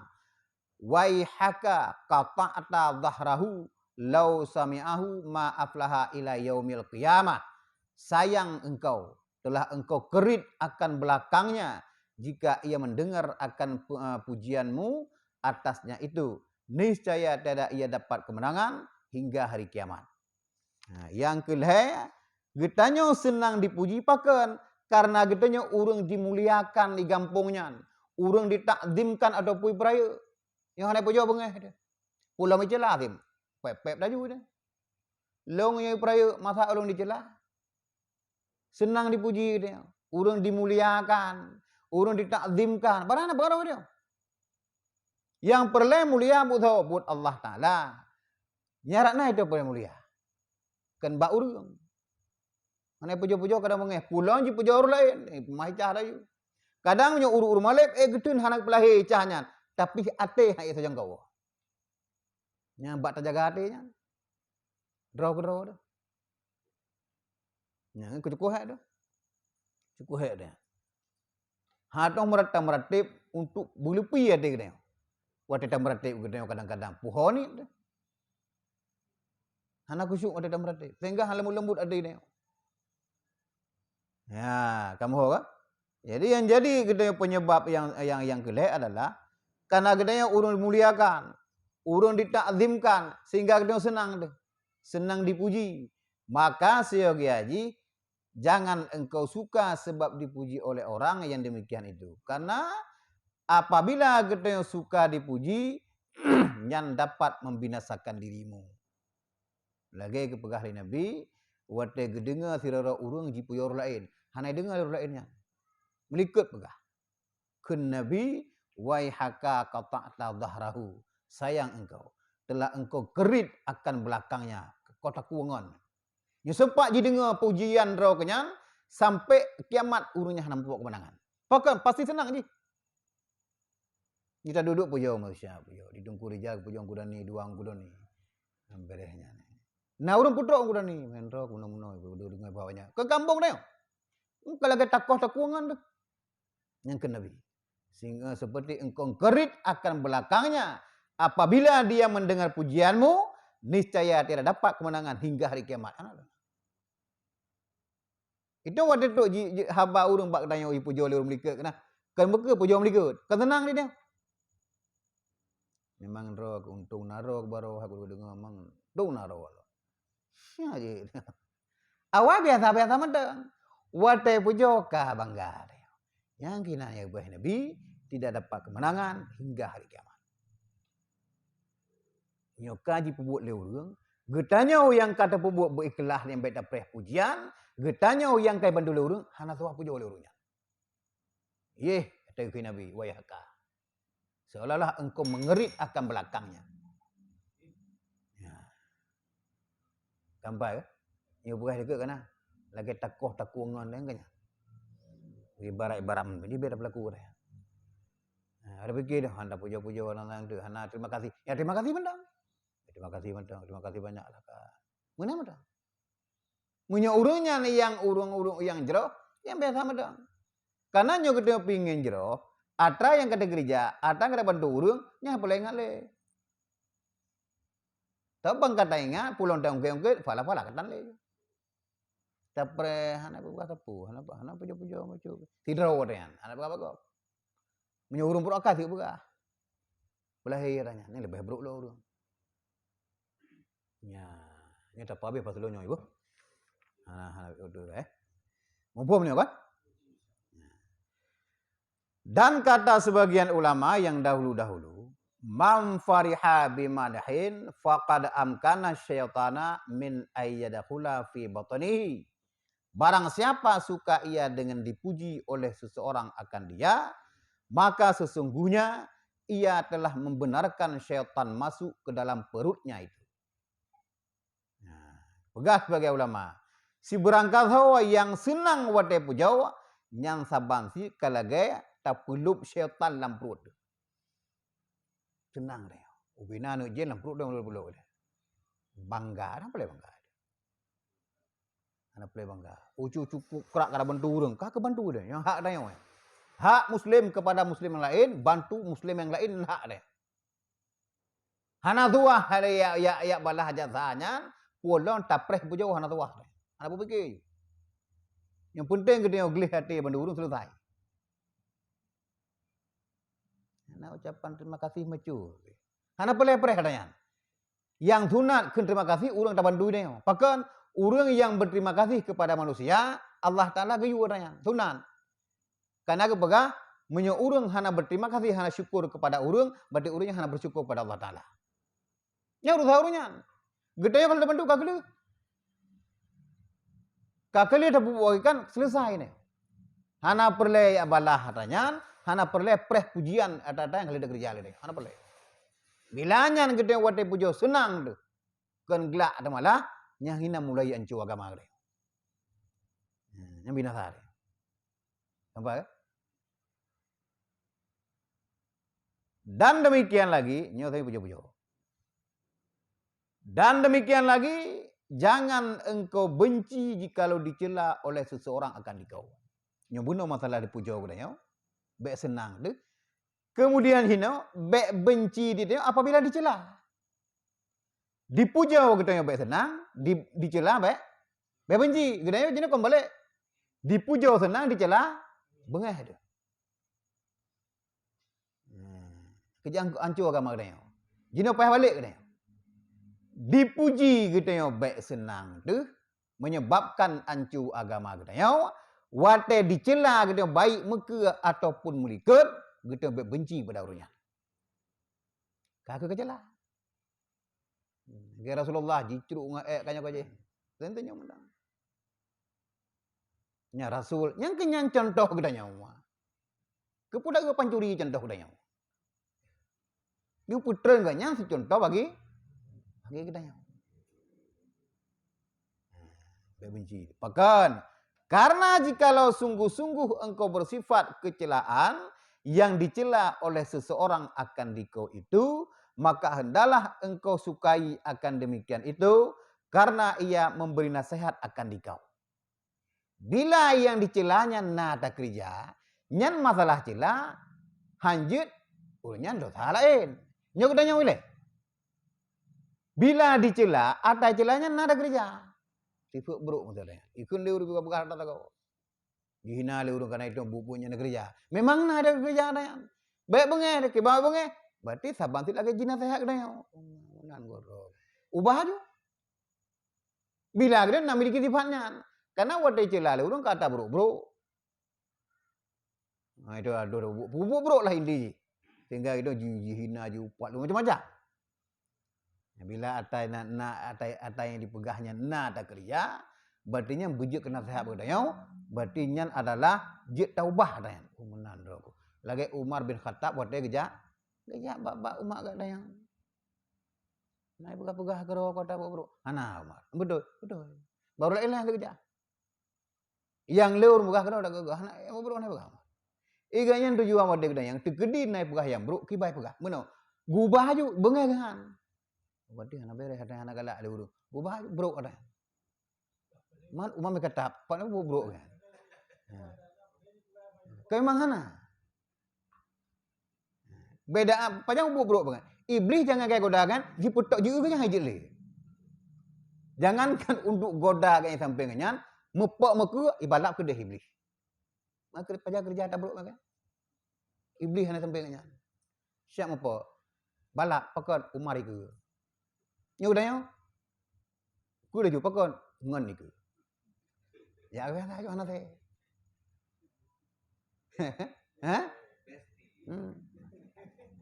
Waihaka qata'ta dhahrahu law sami'ahu ma aflaha ila yaumil qiyamah. Sayang engkau, telah engkau kerit akan belakangnya jika ia mendengar akan pujianmu atasnya itu. Niscaya tiada ia dapat kemenangan hingga hari kiamat. Nah, yang kelih, getanya senang dipuji pakan karena getanya urang dimuliakan di kampungnya, urang ditakzimkan atau pui peraya. Yang ada puja bengah dia. Pulau mencela tim. Pep laju dia. Long yang peraya masa urang dicela. Senang dipuji dia. Urang dimuliakan, urang ditakzimkan. Barang dia. Yang perlu mulia buat Allah Taala. Nyaratna itu perlu mulia. Kan bak urang. Mana puja-puja kadang mengeh. Pulau je puja orang lain. Mahicah dah you. Kadang punya uru-uru malep. Getun hanak pelahi cahnya. Tapi hati hak itu jangkau. Nya bak terjaga hatinya. Draw dah. Nya cukup hak dah. Cukup hak dah. Hatong meratip untuk bulupi hati dia. Waktu kita meratip kadang-kadang pohon ni. Hanak kusyuk waktu kita meratip. Sehingga hal lembut ada dia. Ya, kamu tahu kan? Jadi yang jadi gedenya penyebab yang kelih adalah karena gedenya urang dimuliakan, urang ditakzimkan sehingga gedenya senang deh. Senang dipuji. Maka seyogi haji, jangan engkau suka sebab dipuji oleh orang yang demikian itu. Karena apabila gedenya suka dipuji, yang dapat membinasakan dirimu. Lagi kepegah Nabi, wate gedenga sirara urang jipu yor lain. Hanai dengar yor lainnya. Melikut pegah. Kun Nabi waihaka qata'ta dhahrahu. Sayang engkau, telah engkau kerit akan belakangnya kota kuangan. Nya sempat ji dengar pujian ro kenyang sampai kiamat urungnya nampak kemenangan. Pakan pasti senang ji. Kita duduk puja manusia puja. Di dungku rijal puja kuda ni duang kuda ni. Berehnya ni. Nah urang putra kuda ni menro kuno-kuno dengar bawanya. Ke kampung dia. Kalau kita takuh-takuangan tu. Yang ke Nabi. Sehingga seperti engkau kerit akan belakangnya. Apabila dia mendengar pujianmu, niscaya tidak dapat kemenangan hingga hari kiamat. Itu waktu tu haba urang bak tanya puja oleh orang Melika kena. Kan mereka puja orang Melika. Kan tenang dia. Memang roh untung naro baru aku dengar memang tu naro. Sia je. Awak biasa-biasa medang. Wate puja ka bangga dia. Yang kina ya buah Nabi tidak dapat kemenangan hingga hari kiamat. Nyokaji pembuat le urang, getanya yang kata pembuat berikhlas yang baik dapat pujian, getanya yang kai bandu le urang, hana tuah puja oleh urangnya. Yeh, kata Nabi, wayahka. Seolah-olah engkau mengerit akan belakangnya. Ya. Sampai ke? Ya bukan juga kena. Lagi takuh-takuangan dan kanya. Ibarat-ibarat dia biar berlaku dah. Ada fikir dah, anda puja-puja orang tu, hana terima kasih. Ya terima kasih benda. Terima kasih benda, terima kasih banyaklah. Mana benda? Munyo urungnya yang urung-urung yang jero, yang biasa medang. Karena nyo gede pingin jero, atra yang kata gereja, atra kata bantu urung, nya boleh ngale. Tapi bang kata ingat, pulang tahun ke fala katan le. Tapre hana buka tapu, hana pujo macu. Tidak orang, hana buka kok. Munyo urung pura akah buka. Belah hiranya, ni lebih buruk lo urung. Nya tak apa pas lo nyo ibu. Hana udah Mumpung ni apa? Dan kata sebagian ulama yang dahulu-dahulu, man fariha bimadhin faqad amkana syaitana min ayyadkhula fi batnihi. Barang siapa suka ia dengan dipuji oleh seseorang akan dia, maka sesungguhnya ia telah membenarkan syaitan masuk ke dalam perutnya itu. Pegas sebagai ulama. Si berangkat hawa yang senang wate pujau, yang saban si kalagay tapulup syaitan dalam perut. Senang dia. Ubina nu je dalam perut dia. Bangga, apa boleh bangga? Ana boleh bangga. Ucu cukup kerak kada bantu urang, kah ke bantu dia. Yang hak dia. Hak muslim kepada muslim yang lain, bantu muslim yang lain hak dia. Hana tuah ya balah jasanya, pulang tapreh pujau hana tuah. Ana berfikir. Yang penting kita gelih hati bantu urang selesai. Hana ucapan terima kasih macu. Hana peleh-peleh katanya. Yang sunat kun terima kasih urang tak bantu dia. Bahkan urang yang berterima kasih kepada manusia, Allah Taala gayu katanya. Sunat. Karena kepegah menyo urang hana berterima kasih, hana syukur kepada urang, berarti urangnya hana bersyukur kepada Allah Taala. Nya urusan urangnya. Gede kalau tak bantu kakele. Kakele dah buatkan selesai ni. Hana perle ya balah katanya, hana perle preh pujian ada yang kali kerja le. Hana perle. Bilanya gede wate pujo senang tu. Kan gelak ada malah nya hina mulai ancu agama le. Yang binasa le. Nampak ke? Dan demikian lagi, nyo saya pujo-pujo. Dan demikian lagi, jangan engkau benci jikalau dicela oleh seseorang akan dikau. Nyo bunuh masalah dipujo katanya. Baik senang tu. Kemudian hina, baik benci dia apabila dicela. Dipuja katanya baik senang, dicela baik benci. Katanya jenis kembali. Dipuja senang, dicela bengah dia. Kerja hancur agama katanya. Jenis payah balik katanya. Dipuji katanya baik senang tu menyebabkan hancur agama katanya. Wate dicela katanya baik muka ataupun mulikat, kita benci pada orangnya. Kakak kecelah. Kira Rasulullah jicruk ngaek kanya kaje. Tentunya menang. Nya Rasul yang kenyan contoh gedanya. Kepudak ke pancuri contoh gedanya. Dia putra ganya si contoh bagi gedanya. Benci. Bahkan karena jikalau sungguh-sungguh engkau bersifat kecelaan yang dicela oleh seseorang akan dikau itu, maka hendalah engkau sukai akan demikian itu, karena ia memberi nasihat akan dikau. Bila yang dicelanya nada kerja, nyan masalah cela, hanjut, nyan dosa lain. Nyok danya boleh. Bila dicela, ada celanya nada kerja. Sifat buruk masalahnya. Ikun dia urut buka-buka harta kau. Dihina le urung kana itu bubunya negeriya. Memang ada kerja ada. Baik bengeh, ke bawa bengeh. Berarti saban ti lagi jina sehat kena. Nan goro. Ubah aja. Bila gede nak miliki sifatnya. Karena wate cela le urung kata bro. Nah itu ada bubuk lah inti. Sehingga itu hina je upat macam-macam. Bila atai yang dipegahnya nak tak kerja, berartinya bujuk kena sehat berdaya, berartinya adalah jid taubah daya. Menan aku. Lagi Umar bin Khattab buat dia kerja bab umat kat daya. Naik pegah-pegah ke roh kota bro. Ana Umar. Betul. Baru lain yang kerja. Yang leur pegah ke roh dak gagah. Ana bro naik pegah. Iganya tujuan buat dia kerja yang tegedi naik pegah yang bro kibai pegah. Meno. Gubah ju bengahan. Berarti anak beres ada anak galak ada urut. Ubah bro ada. Man umam kata apa nak buruk kan. Kau memang hana. Beda apa yang buruk kan. Iblis jangan kayak goda kan, ji putok ji ke jangan jeli. Jangankan untuk goda kan sampai ngan, mepok meku ibarat ke dah iblis. Maka kerja tak buruk kan. Iblis hana sampai ngan. Siap mepok. Balak pakon umar iku. Nya udahnya. Ku dah jumpa pakon ngon iku. Ya weh aja ana teh. Ha?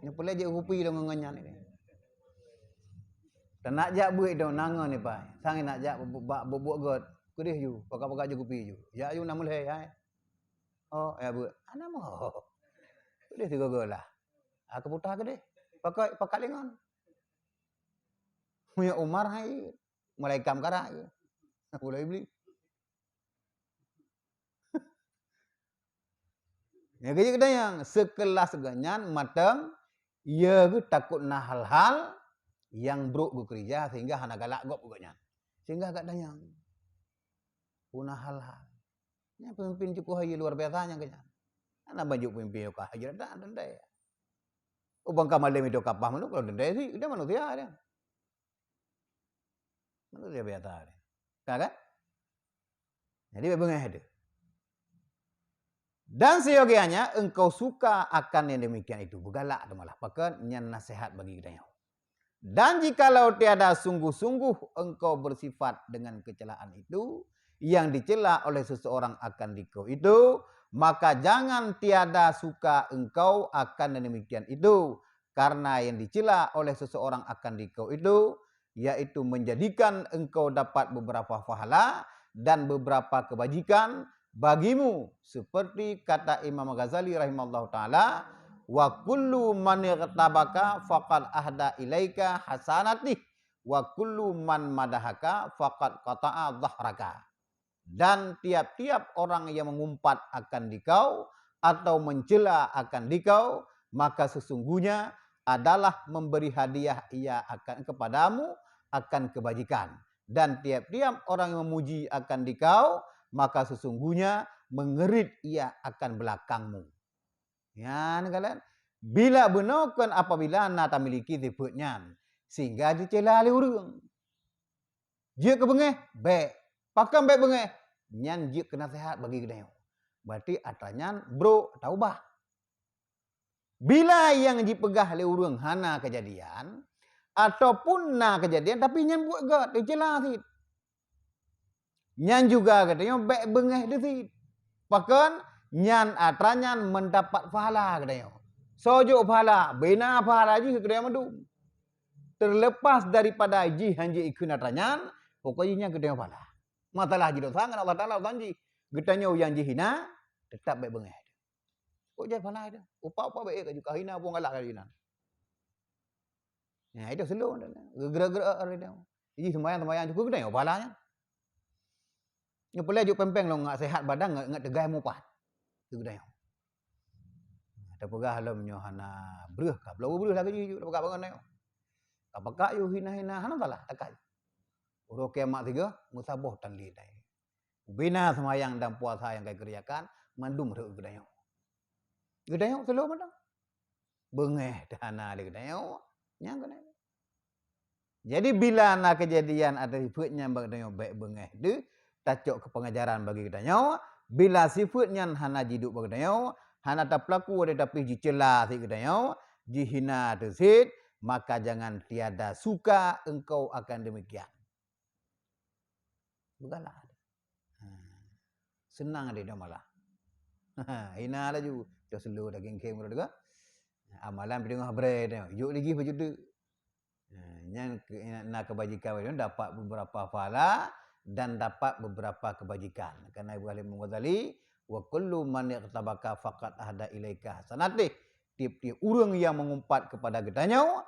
Nya pula je rupi dah ngonyan ni. Tak nak jak buik dah nangon ni pai. Sang nak jak buat god. Ku deh ju, pakak-pakak je rupi ju. Ya ju nak mulai hai. Oh, ya bu. Ana mau. Ku deh tiga lah. Aku putah ke deh. Pakak lengon. Punya Umar hai mulai kam karak. Mulai iblis. Ya kerja kedai yang sekelas ganyan matang ia ke takut na hal-hal yang buruk bekerja sehingga hana galak gop ganyan. Sehingga agak dayang. Punah hal-hal. Ya pemimpin cukup haji luar biasanya ganyan. Ana baju pemimpin ka haji dak dendai. Ubang kamalem itu kapah manu kalau dendai sih dia manusia dia. Manusia biasa dia. Kan? Jadi bengah ada. Dan seyogianya engkau suka akan yang demikian itu. Bergalak tu malah. Pakan yang nasihat bagi kita. Dan jikalau tiada sungguh-sungguh engkau bersifat dengan kecelaan itu, yang dicela oleh seseorang akan dikau itu, maka jangan tiada suka engkau akan yang demikian itu. Karena yang dicela oleh seseorang akan dikau itu, yaitu menjadikan engkau dapat beberapa pahala dan beberapa kebajikan bagimu, seperti kata Imam Ghazali rahimahullah ta'ala, wa kullu man irtabaka faqad ahda ilaika hasanatih wa kullu man madahaka faqad qata'a dhahraka. Dan tiap-tiap orang yang mengumpat akan dikau atau mencela akan dikau, maka sesungguhnya adalah memberi hadiah ia akan kepadamu akan kebajikan. Dan tiap-tiap orang yang memuji akan dikau, maka sesungguhnya mengerit ia akan belakangmu. Ya, kalian. Bila benarkan apabila anda tak miliki sifatnya, sehingga dicela oleh orang. Dia kebengeh, baik. Pakai baik bengeh, nyan dia kena sehat bagi kita. Berarti atanya bro taubah. Bila yang dipegah oleh orang hana kejadian, ataupun na kejadian, tapi nyan buat gak, dicela sih. Nyan juga katanya baik bengeh desit. Pakan nyan atranyan mendapat pahala katanya. Sojo pahala, bina pahala ji katanya madu. Terlepas daripada ji hanji ikun atranyan, pokoknya katanya pahala. Masalah ji dosangan Allah Taala janji. Katanya yang ji hina tetap baik bengeh. Kok jadi pahala itu? Upa-upa baik juga hina pun galak kalian. Ya itu slow dah. Gerak-gerak dia. Ji sembahyang cukup katanya pahalanya. Ni pula juk pempeng lo ngak sehat badan ngak tegai mupat. Tu dah. Ada pegah alam nyo hana breuh ka. Belau breuh lagi juk pegah bangan yo. Kapakak yo hina-hina hana salah takai. Uro kiamat tiga musabah tan li dai. Bina semayang dan puasa yang kai kerjakan mandum rek gedayo. Gedayo selo madang. Bengeh dana de gedayo. Nyang gedayo. Jadi bila nak kejadian ada sifatnya gedayo baik bengeh de tacok ke pengajaran bagi kita nyawa. Bila sifatnya hana jiduk bagi kita nyawa, hana tak pelaku ada tapi dicela si kita nyawa, dihina tersebut, maka jangan tiada suka engkau akan demikian. Bukanlah. Senang dia malah. Hina lah ju, dah selu dah geng-geng juga. Amalan pidengah bread, yuk lagi baju tu. Yang nak kebajikan itu dapat beberapa pahala dan dapat beberapa kebajikan. Karena Ibu Halim Ghazali, wa kullu man yaqtabaka faqad ahda ilaika hasanatih. Tiap-tiap orang yang mengumpat kepada gedanyau,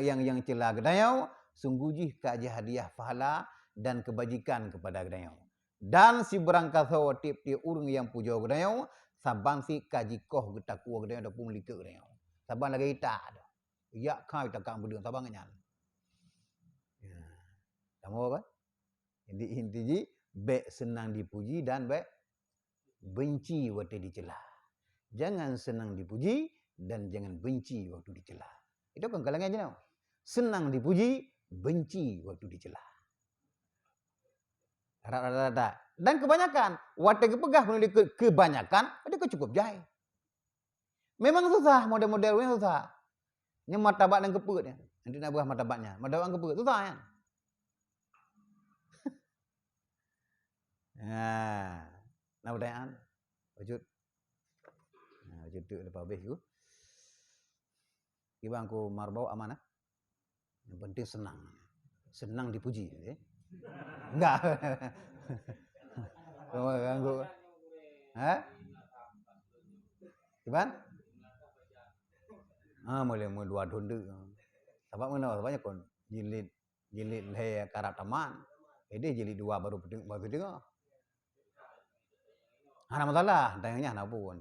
yang cela gedanyau, sungguh jih ka hadiah pahala dan kebajikan kepada gedanyau. Dan si berangkat sawa tiap-tiap orang yang puja gedanyau, sabang si kajikoh getakua gedanyau dah pun lika gedanyau. Sabang lagi tak ada. Ya kai takang bedeng sabang nyan. Ya. Tamu kan? Jadi intinya Baik senang dipuji dan baik benci waktu dicela. Jangan senang dipuji dan jangan benci waktu dicela. Itu kan kalangan je. Senang dipuji, benci waktu dicela. Rata-rata. Dan kebanyakan, waktu kepegah kebanyakan, dia cukup jahil. Memang susah, model-modelnya susah. Ini martabat dan kepegahnya. Nanti nak buah martabatnya. Martabat dan kepegah, susah kan? Nah, pertanyaan. Wujud. Nah, wujud tu lepas habis tu. Ibang ku marbau amanah. Yang penting senang. Senang dipuji. Enggak. Kamu ganggu. Hah? Gimana? Mulai dua donde. Sebab mana? Sebabnya kon jilid leher karat taman. Jadi jilid dua baru dengar. Ada masalah, tanyanya nak pun.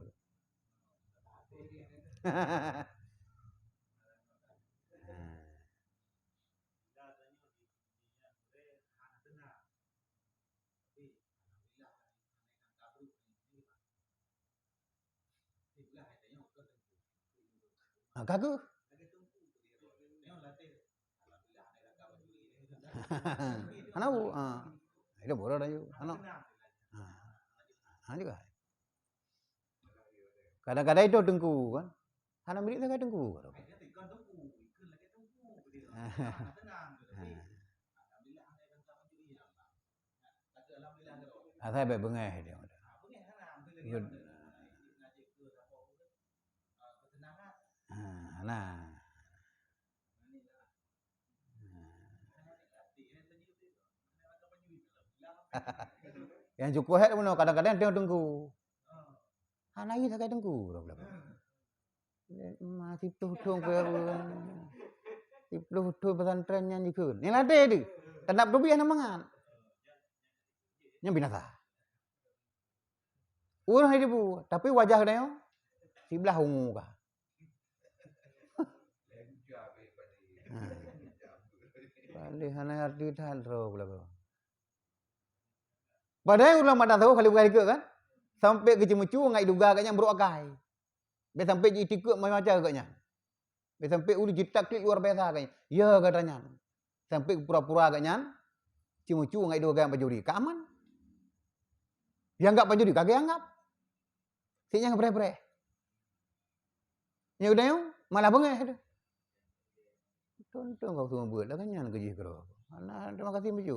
Kagak. Anu, itu bodoh dah you. Anu. Juga. Kadang-kadang itu tengku kan. Anak milik saya tengku. Saya baik bengah dia. Nah. Yang cukup head pun kadang-kadang dia tengku. Anak ini saya tengku. Masih tuh ke Tipluh pesantren nyanyi kun. Ni latih tu. Tak nak berbiah namangan. Yang binasa. Orang hidup bu, tapi wajah dia sebelah ungu kah. Balik hana arti tal ro pula. Padahal ulama tak tahu kali bukan ke kan. Sampai ke cemucu ngai duga agaknya berokai. Dia sampai jitikuk macam agaknya. Dia sampai ulu jitak klik luar biasa agaknya. Ya katanya. Sampai pura-pura agaknya cemucu ngai duga pajuri. Keaman. Yang enggak pajuri kagak anggap. Sinya ngepre-pre. Ya udah yo, malah bengeh tu. Tonton kau semua buat dah kan yang kerja kau. Alah terima kasih baju.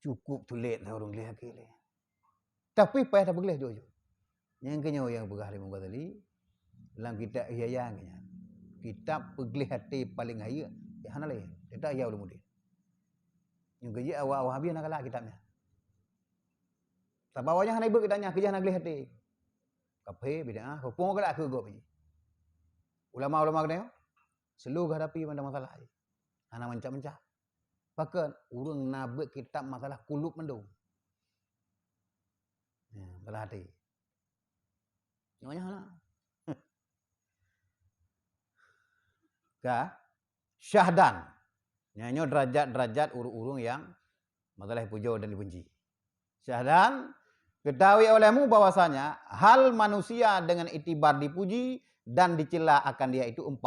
Cukup tulit lah orang lihat kile. Tapi payah tak boleh jojo. Yang kenyo yang begah lima tadi dalam kitab Ihya'an kenya. Kitab pegli hati paling haya. Ya hana lain. Kita ya ulun mudi. Yang kerja awal habis nak kalah kitabnya. Tak bawanya hana ibu kitanya kerja nak geli hati. Kape bid'ah, hupung kelak ke go. Ulama-ulama kena selalu hadapi pada masalah. Hana mencak-mencak. Bahkan urang nabek kitab masalah kulub mendung. Masalah hati. Namanya hana. Ka syahdan. Nyanyo derajat-derajat urung-urung yang masalah puja dan dibenci. Syahdan, ketahui olehmu bahwasanya hal manusia dengan itibar dipuji dan dicela akan dia itu 4.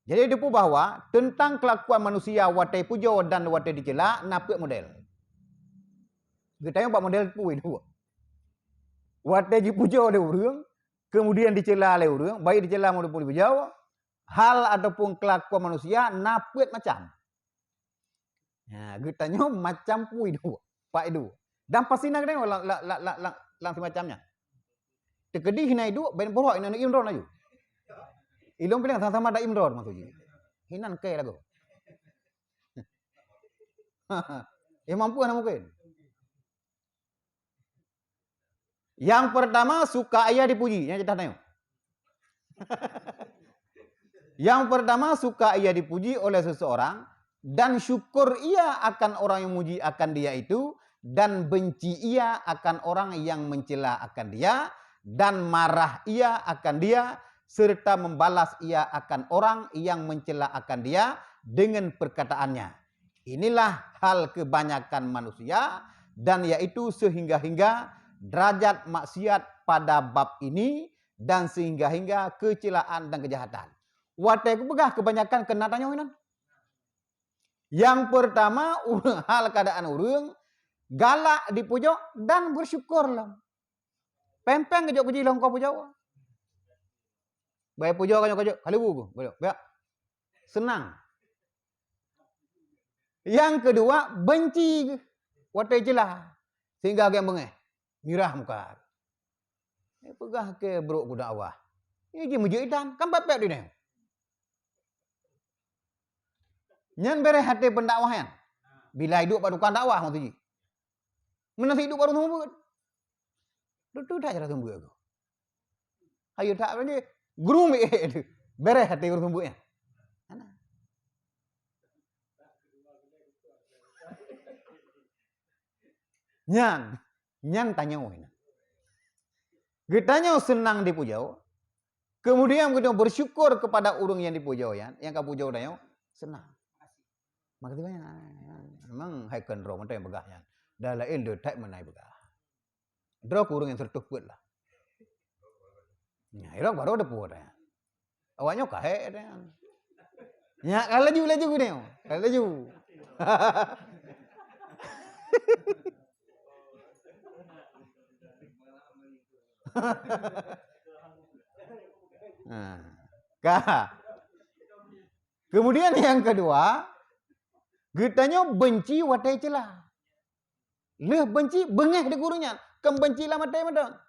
Jadi depu bahwa tentang kelakuan manusia watai puja dan watai dicela napek model. Kita yang 4 model tu itu. Watai dipuja oleh orang, kemudian dicela oleh orang, baik dicela maupun dipuja, hal ataupun kelakuan manusia napek macam. Nah, kita nyo macam pu itu. Pak itu. Dan pasti nak tengok lang semacamnya. Tekedi hina itu ben porok ina imron ayu. Ilong bilang sama-sama ada imron maksudnya. Hinan ke lagu. Mampu ana mungkin. Yang pertama suka ayah dipuji, yang kita tengok. Yang pertama suka ia dipuji oleh seseorang dan syukur ia akan orang yang memuji akan dia itu dan benci ia akan orang yang mencela akan dia dan marah ia akan dia serta membalas ia akan orang yang mencela akan dia dengan perkataannya. Inilah hal kebanyakan manusia dan yaitu sehingga-hingga derajat maksiat pada bab ini dan sehingga-hingga kecelaan dan kejahatan. Watai begah kebanyakan kena tanya ini. Yang pertama, hal keadaan urang galak di pojok dan bersyukurlah. Pempeng kejok keji long kau pojok. Baik pojok kajok kalibu boleh. Senang. Yang kedua, benci watai jelah sehingga yang bengeh mirah muka. Pegah ke bro ku dakwah. Ini je mujidan kan bapek di ni. Nyan bere hati pendakwahan. Bila hidup pada tukang dakwah tu ji. Mana hidup baru tumbuk. Tu dah cara tumbuk aku. Ayo tak ni guru mi tu. Bere hati baru tumbuknya. Nyan tanya wina. Getanya senang dipujau. Kemudian kita bersyukur kepada urung yang dipujau yang kau pujau dah senang. Makasih banyak. Memang hai kendro macam yang begahnya. Dah lain dia tak menai begah. Drok urung yang tertutup lah. Ya, irok baru ada puas dah. Awaknya kahe dah. Ya, kalau laju dia. Kalau laju. Kemudian yang kedua, getanya benci watai celah. Leh benci bengeh di gurunya. Kem benci lah matai madang.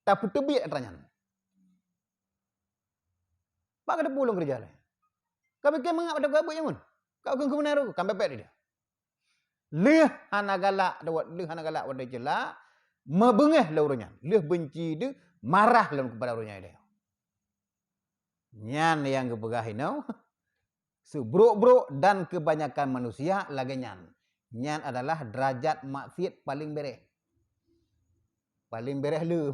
Tapi tebik tanya. Pak ada pulang kerja lah. Kau fikir mengap pada kau yang mun? Kau kena kebenar aku, kan bepek dia. Leh hana galak watai celah. Mebengeh lah urangnya. Leh benci dia, marah lah kepada urangnya dia. Nyan yang kepegah ini. Sebrok-brok dan kebanyakan manusia lagi nyan. Nyan adalah derajat maksiat paling bereh. Paling bereh le.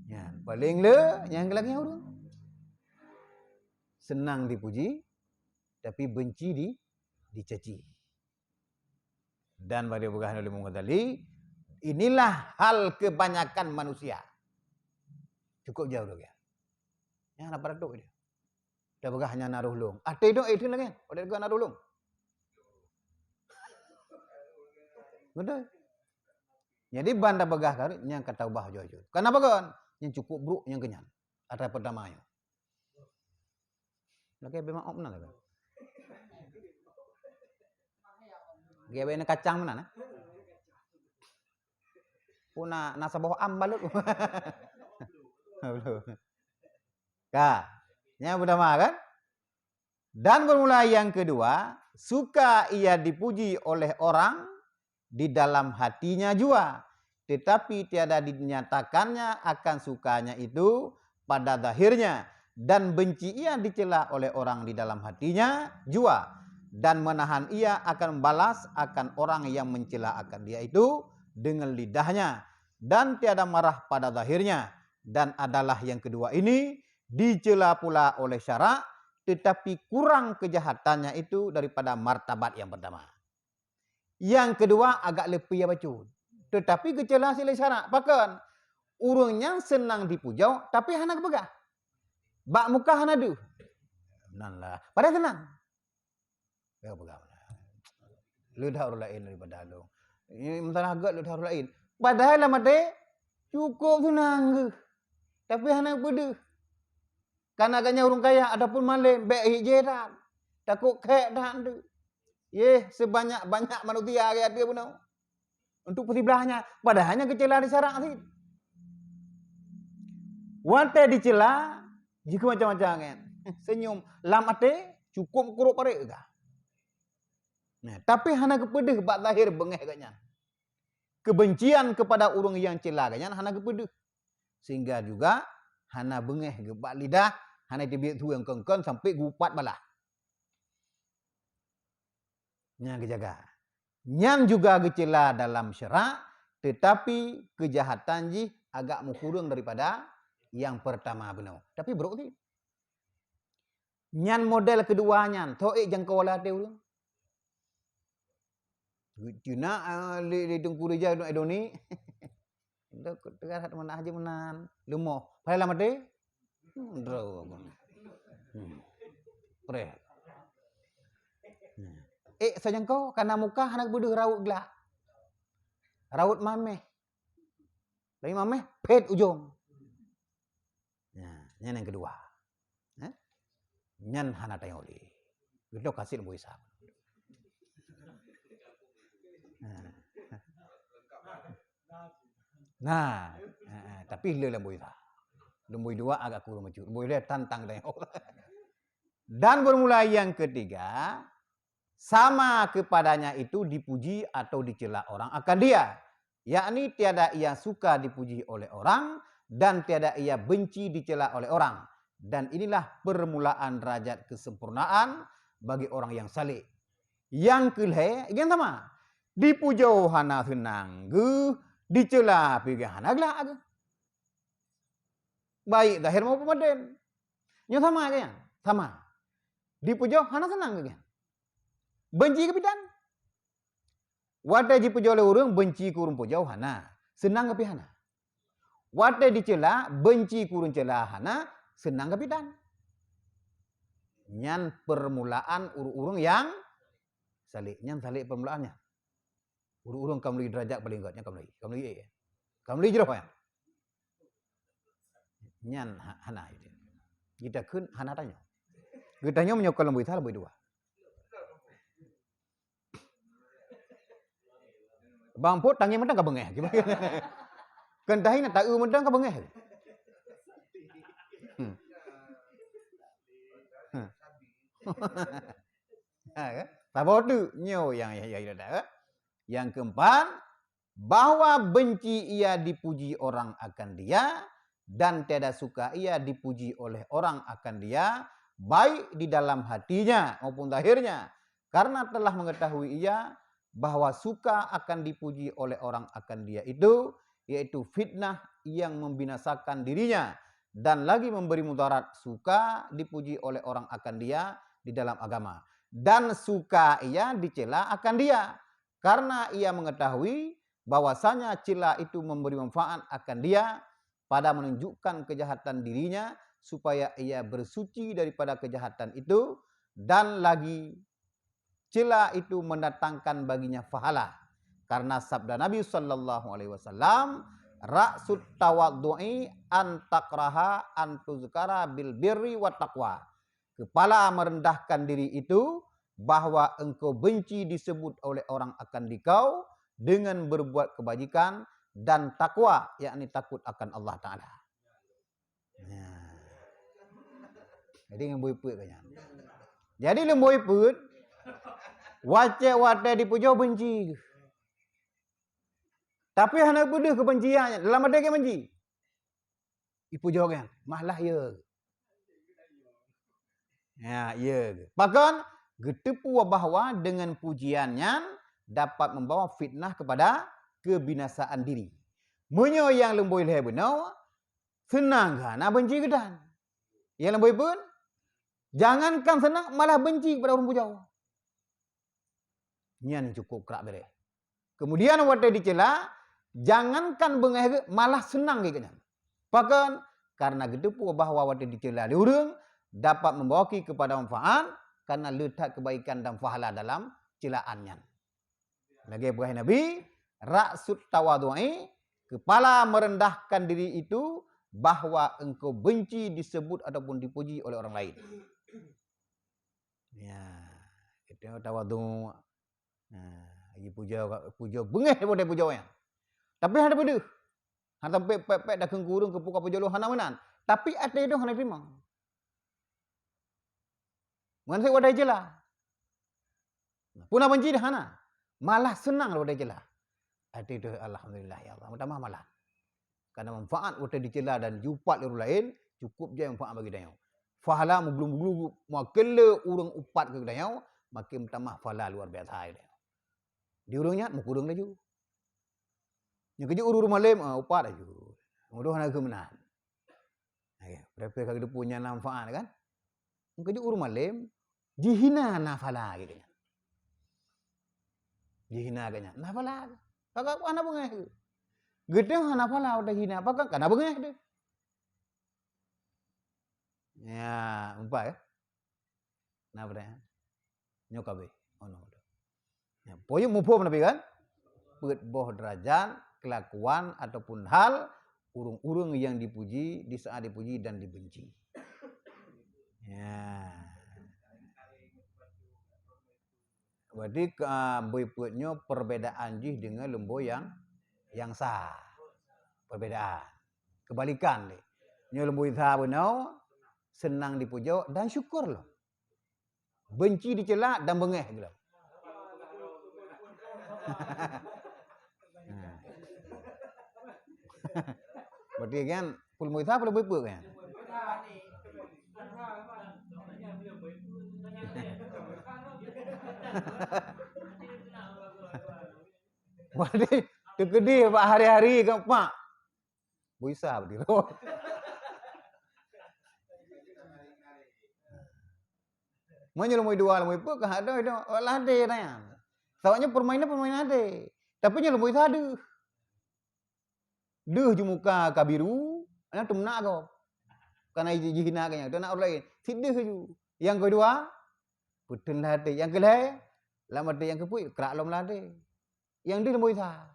Nyan paling le, yang lagi urang. Senang dipuji, tapi benci dicaci. Dan pada pegah oleh Muhammad Ali, inilah hal kebanyakan manusia. Cukup jauh dah. Yang nak pada dia. Dah begah hanya naruh long. Ate itu lagi. Ada juga naruh long. Betul. Jadi banda begah kari yang kata ubah jauh-jauh. Kenapa kan? Yang cukup buruk yang kenyang. Ada pertama ayo. Lagi memang op mana kan? Gawe na kacang mana? Puna nasa bawah ambal lu. Yang pertama kan? Dan bermula yang kedua, suka ia dipuji oleh orang di dalam hatinya jua, tetapi tiada dinyatakannya akan sukanya itu pada zahirnya, dan benci ia dicela oleh orang di dalam hatinya jua, dan menahan ia akan balas akan orang yang mencela akan dia itu dengan lidahnya, dan tiada marah pada zahirnya. Dan adalah yang kedua ini dicela pula oleh syarak, tetapi kurang kejahatannya itu daripada martabat yang pertama. Yang kedua agak lebih bacut, tetapi kecela sila syarak. Bahkan urangnya senang dipujau, tapi hana kepegah. Bak muka hana du. Nanlah, pada senang. Kepegah. Ludah orang lain daripada lu. Ini mentara agak ludah orang lain. Padahal lah mate cukup senang. Tapi hana pede. Karena agaknya orang kaya adapun malam baik hijiran. Takut kek dah tu. Sebanyak-banyak manusia ayat dia pun. Untuk persibelahnya. Padahalnya kecela di syarak sih. Wante dicela jika macam-macam kan. Senyum lam ate cukup kuruk parik ke. Nah, tapi hana kepedeh bak lahir bengeh agaknya. Kebencian kepada orang yang cela agaknya hana kepedeh. Sehingga juga hana bengeh gebak lidah, hana tibik tu yang kengkon sampai gupat balah. Yang kejaga. Yang juga kecela dalam syarak, tetapi kejahatan ji agak mengkurang daripada yang pertama benar. Tapi bro ni. Nyan model keduanya, to'ik jangkau wala dia urang. Cina li Tengku Reja duk idoni. Duk tegar mana aja menan. Lumo. Pai lama deh. Ndro. Pre. Sajang kau karena muka anak buduh raut gelak. Raut mameh. Lagi mameh pet ujung. Nyan yang kedua. Nyan hana tayoli. Gitu kasih lembu isap. Nah, tapi le lembu isap. Lembu dua agak kurang macur. Lembu dia tantang tayol. Dan bermula yang ketiga, sama kepadanya itu dipuji atau dicela orang akan dia. Yakni tiada ia suka dipuji oleh orang dan tiada ia benci dicela oleh orang. Dan inilah permulaan derajat kesempurnaan bagi orang yang saleh. Yang kelih, yang sama. Dipujau hana senang ge, dicela pergi hana gelak ge. Baik zahir maupun batin. Yang sama kan? Sama. Dipujau hana senang ge. Benci ke bidan. Wate dipujau oleh orang benci kurun pujau hana. Senang ke hana. Wate dicela benci kurun cela hana. Senang ke bidan. Nyan permulaan urung-urung yang salik. Nyan salik permulaannya. Urung-urung kamli derajat paling kuatnya kamli. Kamli jerah ya. Nyan hana itu. Kita kun hana tanya. Kita tanya menyokol lembu itu lembu dua. Bang Put tangi mendang ka bengeh. Kentahin tak mendang ka bengeh. Tabodu nyo yang ada. Yang keempat, bahwa benci ia dipuji orang akan dia dan tiada suka ia dipuji oleh orang akan dia, baik di dalam hatinya maupun zahirnya, karena telah mengetahui ia bahwa suka akan dipuji oleh orang akan dia itu, yaitu fitnah yang membinasakan dirinya dan lagi memberi mudarat. Suka dipuji oleh orang akan dia di dalam agama dan suka ia dicela akan dia karena ia mengetahui bahwasanya cela itu memberi manfaat akan dia pada menunjukkan kejahatan dirinya supaya ia bersuci daripada kejahatan itu, dan lagi cela itu mendatangkan baginya pahala karena sabda Nabi sallallahu alaihi wasallam, ra'sut tawaddu'i an takraha an tuzkara bil birri wat taqwa. Kepala merendahkan diri itu bahwa engkau benci disebut oleh orang akan dikau dengan berbuat kebajikan dan takwa, yakni takut akan Allah Ta'ala. Jadi lembu iput kanya. Jadi lembu iput wace-wace dipujau benci. Tapi hana buduh kebenciannya. Dalam ada ke benci. Dipujau kan. Malah ya. Ya. Bahkan getepu bahwa dengan pujiannya dapat membawa fitnah kepada kebinasaan diri. Menyo yang lembu ilhai benar, senang kan benci kedan. Yang lembu pun jangankan senang malah benci kepada orang pujau. Nyan cukup kerak bere. Kemudian waktu dicela, jangankan bengah malah senang gitu. Bahkan karena gedepu bahwa waktu dicela diurung dapat membawa kepada manfaat karena letak kebaikan dan pahala dalam celaannya. Lagi buah Nabi, ra'sut tawadhu'i, kepala merendahkan diri itu bahwa engkau benci disebut ataupun dipuji oleh orang lain. Ya, itu tawadhu. Lagi puja bengeh daripada pujaunya. Tapi ada benda. Hana pek dah kengkurung ke puka pujau hana menan. Tapi ada itu hana terima. Ngan saya wadai jelah. Puna benci dah hana. Malah senang wadai jelah. Ada itu alhamdulillah ya Allah. Mudah malah. Karena manfaat wadai dicela dan jupat orang lain cukup je manfaat bagi dia. Fahala belum mau kele urang upat ke dia, makin tambah fahala luar biasa dia. Di urangnya mau kurang lagi. Yang kerja urur malam upat aja. Mudah nak kemenan. Berapa kali dia punya manfaat kan? Yang kerja urur malam dihina nafala gitu. Dihina kanya. Nafala. Kakak ana bengeh. Gede hana pala udah hina apa kan kana bengeh deh. Ya, umpa ya. Nah, bre. Nyokabe ono. Ya, poyo mupo nabi kan? Peut boh derajat, kelakuan ataupun hal urung-urung yang dipuji, di saat dipuji dan dibenci. Ya. Berarti beuputnya perbedaan jih dengan lembo yang sah. Perbedaan. Kebalikan deh. Nyo lembo sah benau senang dipuja dan syukur loh. Benci dicela dan bengeh gitu. Berarti kan pul moisa pul beuput kan. Berarti tegedi pak hari-hari kan pak. Moisa berarti. Manyo lemoi dua lemoi put kah ada itu lade tanya. Soalnya permainan ade. Tapi nyo lemoi sadu. Deuh ju muka kabiru, ana tumna ko. Karena hina kanya, dan orang lain. Sidih ju. Yang kedua, putun lade. Yang kelai, lama yang kepui, kerak lom lade. Yang dia lemoi sah.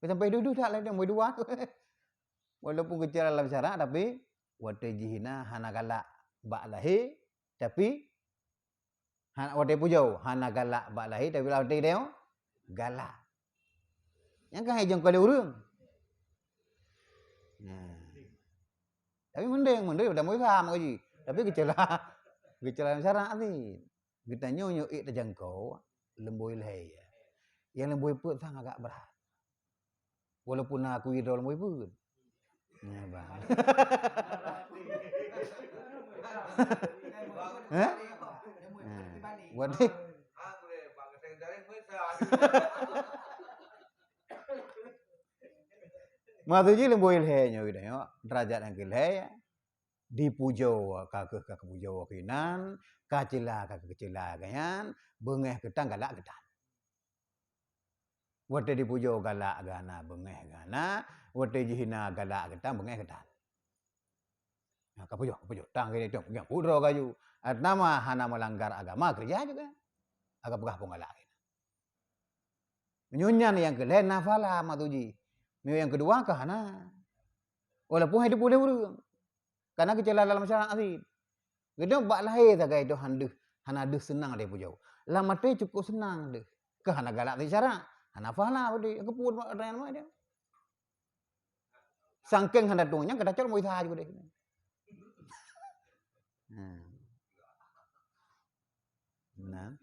Sampai duduk tak lade lemoi dua. Walaupun kecil dalam syarat, tapi wate jihina hana galak bak lahir, tapi wate pujau hana galak bak lahir, tapi wate dia galak. Yang kan hejong kali urung. Nah. Tapi mending udah mau paham aja. Tapi gejala syarat ni. Kita nyo terjangkau lemboi lehai. Yang lemboi put sang agak berat. Walaupun aku idol lemboi put. Nah, bang. Hah? Buat ni. Maksudnya lemboi lehai nyo gitu ya. Derajat yang lehai dipujau kakek pujau kinan, kacila kanyan, bengeh ketang galak ketan. Wate dipujau galak gana bengeh gana, wate jihina galak ketang bengeh ketan. Nah, kapujau tang kene itu yang pudro kayu. Nama hana melanggar agama kerja juga. Agak pegah penggalak. Menyunyan yang kelain nafala matuji. Yang kedua ke hana. Walaupun hidup boleh urung. Karena kecela dalam masyarakat asli. Kita bak lahir tak itu hana deh senang dia pujau. Lama teh cukup senang deh. Ke hana galak secara hana fala budi kepun mak ada mak dia. Sangkeng hana tungnya kita col mau isah juga deh. Nah.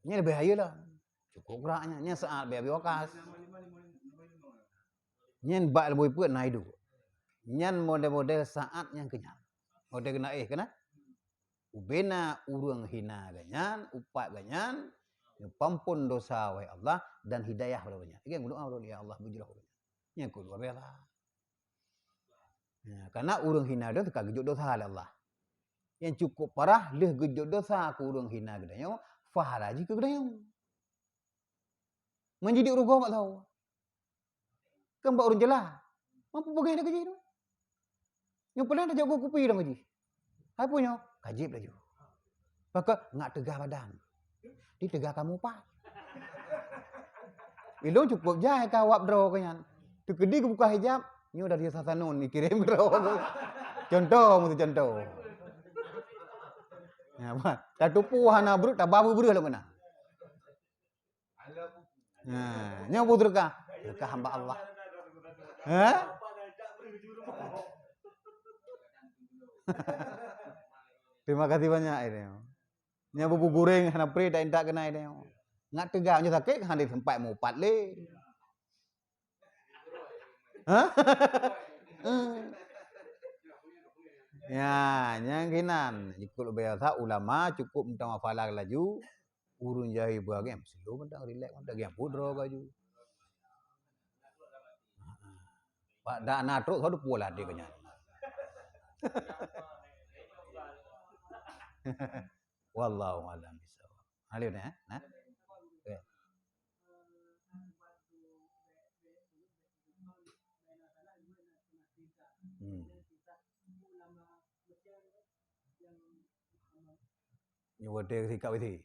Ini lebih bahaya lah. Cukup geraknya. Ini saat biar wakas. Nyen bak lebih put naik dulu. Nyen model-model saat yang kenyang. Model kena kena. Ubena urung hina ganyan, upak ganyan, pampun dosa wa Allah dan hidayah pada Ini berdoa ya Allah bujulah. Yang kedua biasa. Nah, karena urung hina dia tak gejut dosa oleh Allah. Yang cukup parah leh gejut dosa ku urung hina gedanya, fahala ji ke gedanya. Menjadi urung mak tahu. Kan bak urung jelah. Mampu bagai dah gaji tu. Yang paling dah jago kupi dah gaji. Apa punya? Kajib lagi. Maka ngak tegah badan. Di tegah kamu pak. Ilung cukup jahai kawap draw kanyan. Tu kedi ke buka hijab, nyo dari sasanun ni kirim draw. Contoh mesti contoh. Ya, apa? Tak tupu hana brut tak babu brut lah mana. Nah, nyo berkah. Berkah hamba Allah. Hah? Terima kasih banyak ini. Nya bubu goreng hana pre dak intak kena ini. Ngat tegak nya sakit hana di tempat mau pat le. Hah? Ya, yang kinan. Ikut biasa ulama cukup minta mafalah laju. Urun jahi bagian slow mentang relax mentang yang pudro baju. Pak dak natruk sadu pula dia kenya. Wallahu a'lam bishawab. Alif ni nah. Okay. Ni wadah sikap itu.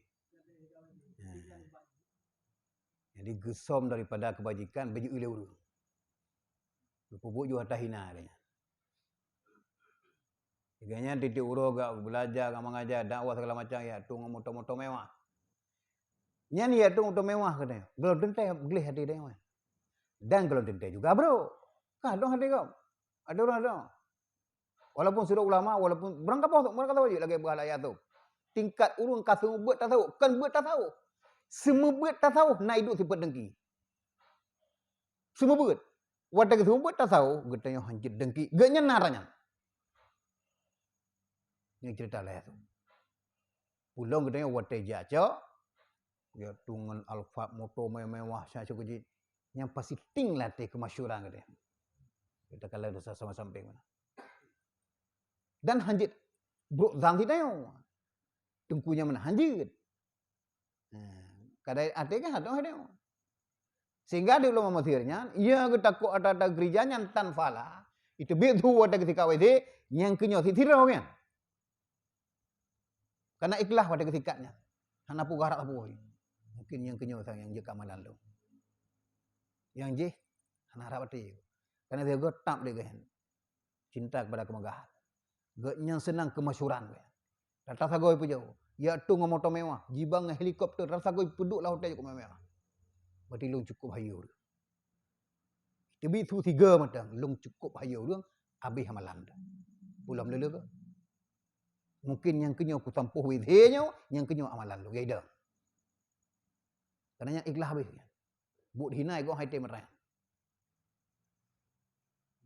Jadi gesom daripada kebajikan baju oleh urang. Pupuk juga atas hina dia. Tiganya titik urang gak belajar, gak mengajar, dakwah segala macam ya tu motor-motor mewah. Nyan ya tu motor mewah katanya. Kalau tentai gelih hati dia. Dan kalau tentai juga bro. Kadang hati kau. Ada orang ada. Walaupun sudah ulama, walaupun berangkat tahu je lagi bahal ayat tu. Tingkat urang kasih buat tak tahu, kan buat tak tahu. Semua buat tak tahu nak hidup sifat dengki. Semua buat. Wadah ke semua buat tak tahu, getanya hancur dengki. Gaknya naranya. Ini cerita lah tu. Pulang getanya wadah jaca. Ya tungan alfa motor mewah saya cukup je. Yang pasti ting latih kemasyuran katanya. Kita kalau dosa sama samping mana. Dan hancur. Bro, zanti tayo. Tengkunya mana hancur. Kadai ate kan ada ada. Sehingga di ulama Mesirnya, ia takut ada gereja yang tanfala. Itu betul ada ketika wede yang kenyo sitirau kan. Karena ikhlas pada ketikanya. Hana pu garap apa. Mungkin yang kenyo sang yang je kamalan lu. Yang je hana harap ati. Karena dia go tap dia kan. Cinta kepada kemegahan. Go yang senang kemasyuran kan. Rata sagoi pu jauh. Ya tu motor mewah, jibang helikopter, rasa kau peduk lah hotel kau mewah. Berarti long cukup hayu. Tapi tu tiga macam long cukup hayu dia, habis amalan dah. Pulang dulu ke? Mungkin yang kenyo ku tampuh widhenya, yang kenyo amalan lu gaida. Karena ikhlas habis. Buk hinai kau hai tem rai.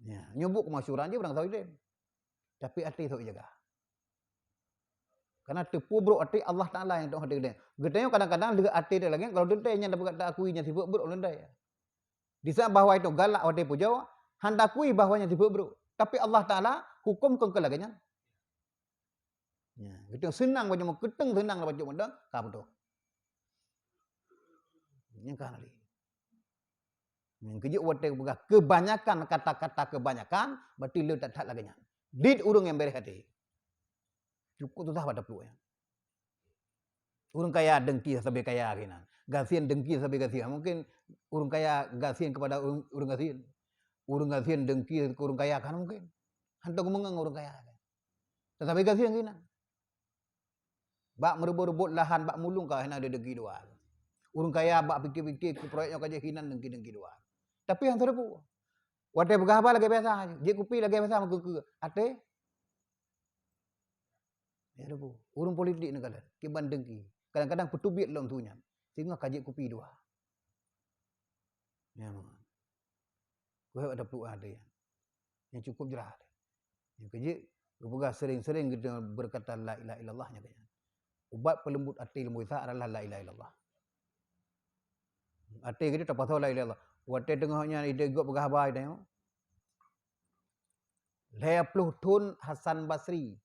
Ya, nyebut kemasyuran je orang tahu dia. Tapi hati tak jaga. Karena tepu bro hati Allah Taala yang tahu hati dia. Getanya kadang-kadang dekat hati dia lagi kalau dia nya dapat kata akuinya sibuk bro lendai. Di saat bahwa itu galak hati pujau, hendak akui bahwanya sibuk bro. Tapi Allah Taala hukum ke laganya. Ya, gitu senang baca mau keteng senang baca modal, ka betul. Yang kan ali. Yang kejuk wate kebanyakan kata-kata kebanyakan berarti lu tak laganya. Dit urung yang beres hati. Cukup tu dah pada perlu ya. Orang kaya dengki sampai kaya kena. Gasian dengki sampai gasian. Mungkin orang kaya gasian kepada orang gasian. Orang gasian dengki ke orang kaya kan mungkin. Hantar mengang orang kaya. Tetapi gasian kena. Bak merebut-rebut lahan bak mulung kau hendak ada dengki dua. Orang kaya bak fikir-fikir ke proyeknya kaje hinan dengki dua. Tapi yang terpu. Wadah bergahaba lagi biasa. Dia kupi lagi biasa ke ate. Ya bu, urung politik ni kala, kiban dengki. Kadang-kadang petubit long tunya. Sehingga kajik kopi dua. Ya memang. Kau ada perlu ada yang cukup jerah. Yang kajik, kau sering-sering kita berkata la ilaha illallahnya kaya. Ubat pelembut hati ilmu isa adalah la ilaha illallah. Hati kita tak pasal la ilaha illallah. Waktu tengahnya ide gok bergahabai dia. 20 tahun Hasan Basri.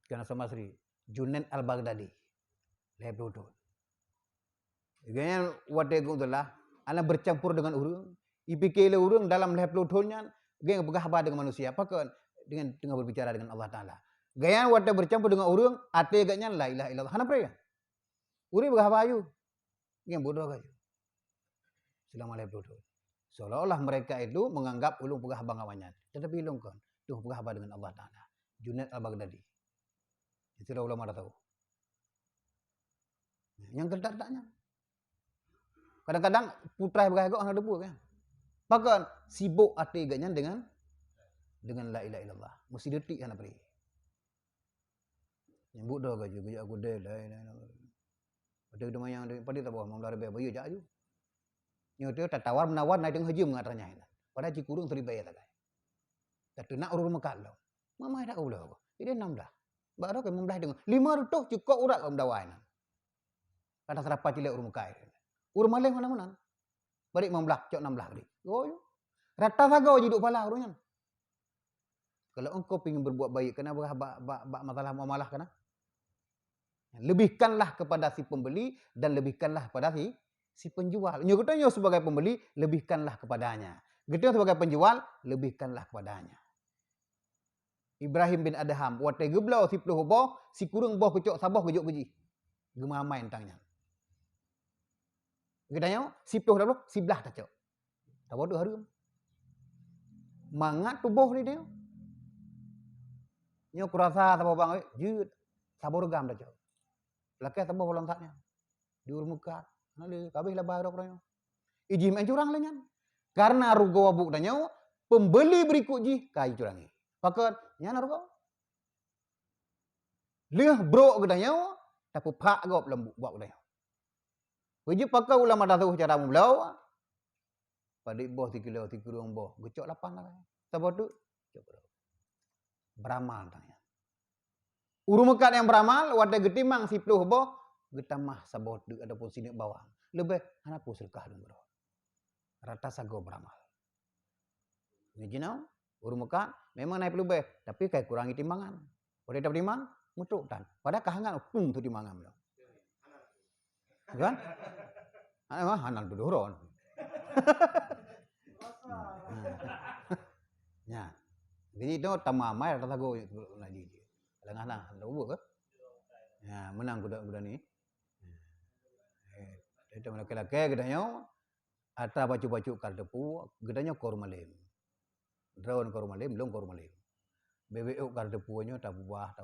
Kan Hasan Basri, Junaid Al-Baghdadi. 20 tahun. Gaya waktu itu adalah ana bercampur dengan urang, ipikir urang dalam 20 tahunnya gaya bergahabai dengan manusia. Apakah dengan tengah berbicara dengan Allah Taala. Gaya waktu bercampur dengan urang, ate agaknya la ilaha illallah. Hana pray. Uri bergahabai ayu. Yang bodoh aja. Selama 20 tahun. Seolah-olah mereka itu menganggap ulung bergahabai ngawannya. Tetapi ulung kan, tu bergahabai dengan Allah Taala. Junaid Al-Baghdadi. Itulah ulama dah tahu. Yang kedatanya. Kadang-kadang putra bergagak orang debu kan. Bahkan sibuk hati agaknya dengan la ilaha illallah. Mesti detik kan apa ni. Yang bodoh gaji gaya aku dah la ilaha illallah. Pada dema yang pada tak bawa mamlar be bayu jak ju. Nyo tu tak tawar menawar naik dengan hujum ngatanya. Pada cikurung terlibat tak kai. Tak nak urut Mekah lo. Mama dak ulah. Dia 16. Baru ke 16 dengan 500 cukup urat om dawai. Kata serapa cilek urut Mekah. Urut maleng mana-mana. Balik 15 cok 16 kali. Oh yo. Rata saga hidup pala urutnya. Kalau engkau ingin berbuat baik, kenapa masalah muamalah kena? Lebihkanlah kepada si pembeli dan lebihkanlah kepada si penjual. Nyuruhnya sebagai pembeli, lebihkanlah kepadanya. Kita sebagai penjual, lebihkanlah kepadanya. Ibrahim bin Adham, watai geblau si peluh boh, si kurung boh kecok sabah kejuk keji. Gemamai tangnya. Kita si peluh dah si belah tak cok. Tak bodoh hari. Mangat tubuh dia. Nyo kurasa sabah bang, jut. Sabah regam dah cok. Lakai sabah bolang taknya. Diur muka. Nali kabeh lah barok raya. Iji main curang lengan. Karena rugo wabuk danyo, pembeli berikut ji kai curangi. Pakat nyana rugo. Leh bro gedanyo, tapi pak gop lembu buat gedanyo. Wajib pakai ulama dah tahu cara membelau. Padik boh 3 kilo 3 kurung boh. Gecok 8 lah. Sabot tu. Beramal tanya. Urung mekat yang beramal, wadah getimang si peluh boh. Getamah sabot tu adapun sini bawang. Lebih, anak pun selkah dong bro. Rata sago beramal. Ini jinau, urung mekat, memang naik lebih. Tapi kayak kurangi timbangan. Wadah dapat timbang, mutuk tan. Wadah kahangan, pung tu timbangan bro. Kan? Emang hanan bedoron. Ya. Jadi itu tamamai rata go lagi. Kadang-kadang ada ubah ke? Ya, menang kuda ni. Itu laki-laki gedanya ata baju-baju kardepu, gedanya kormalim. Drone kormalim, belum kormalim. BBU kardepunya tabah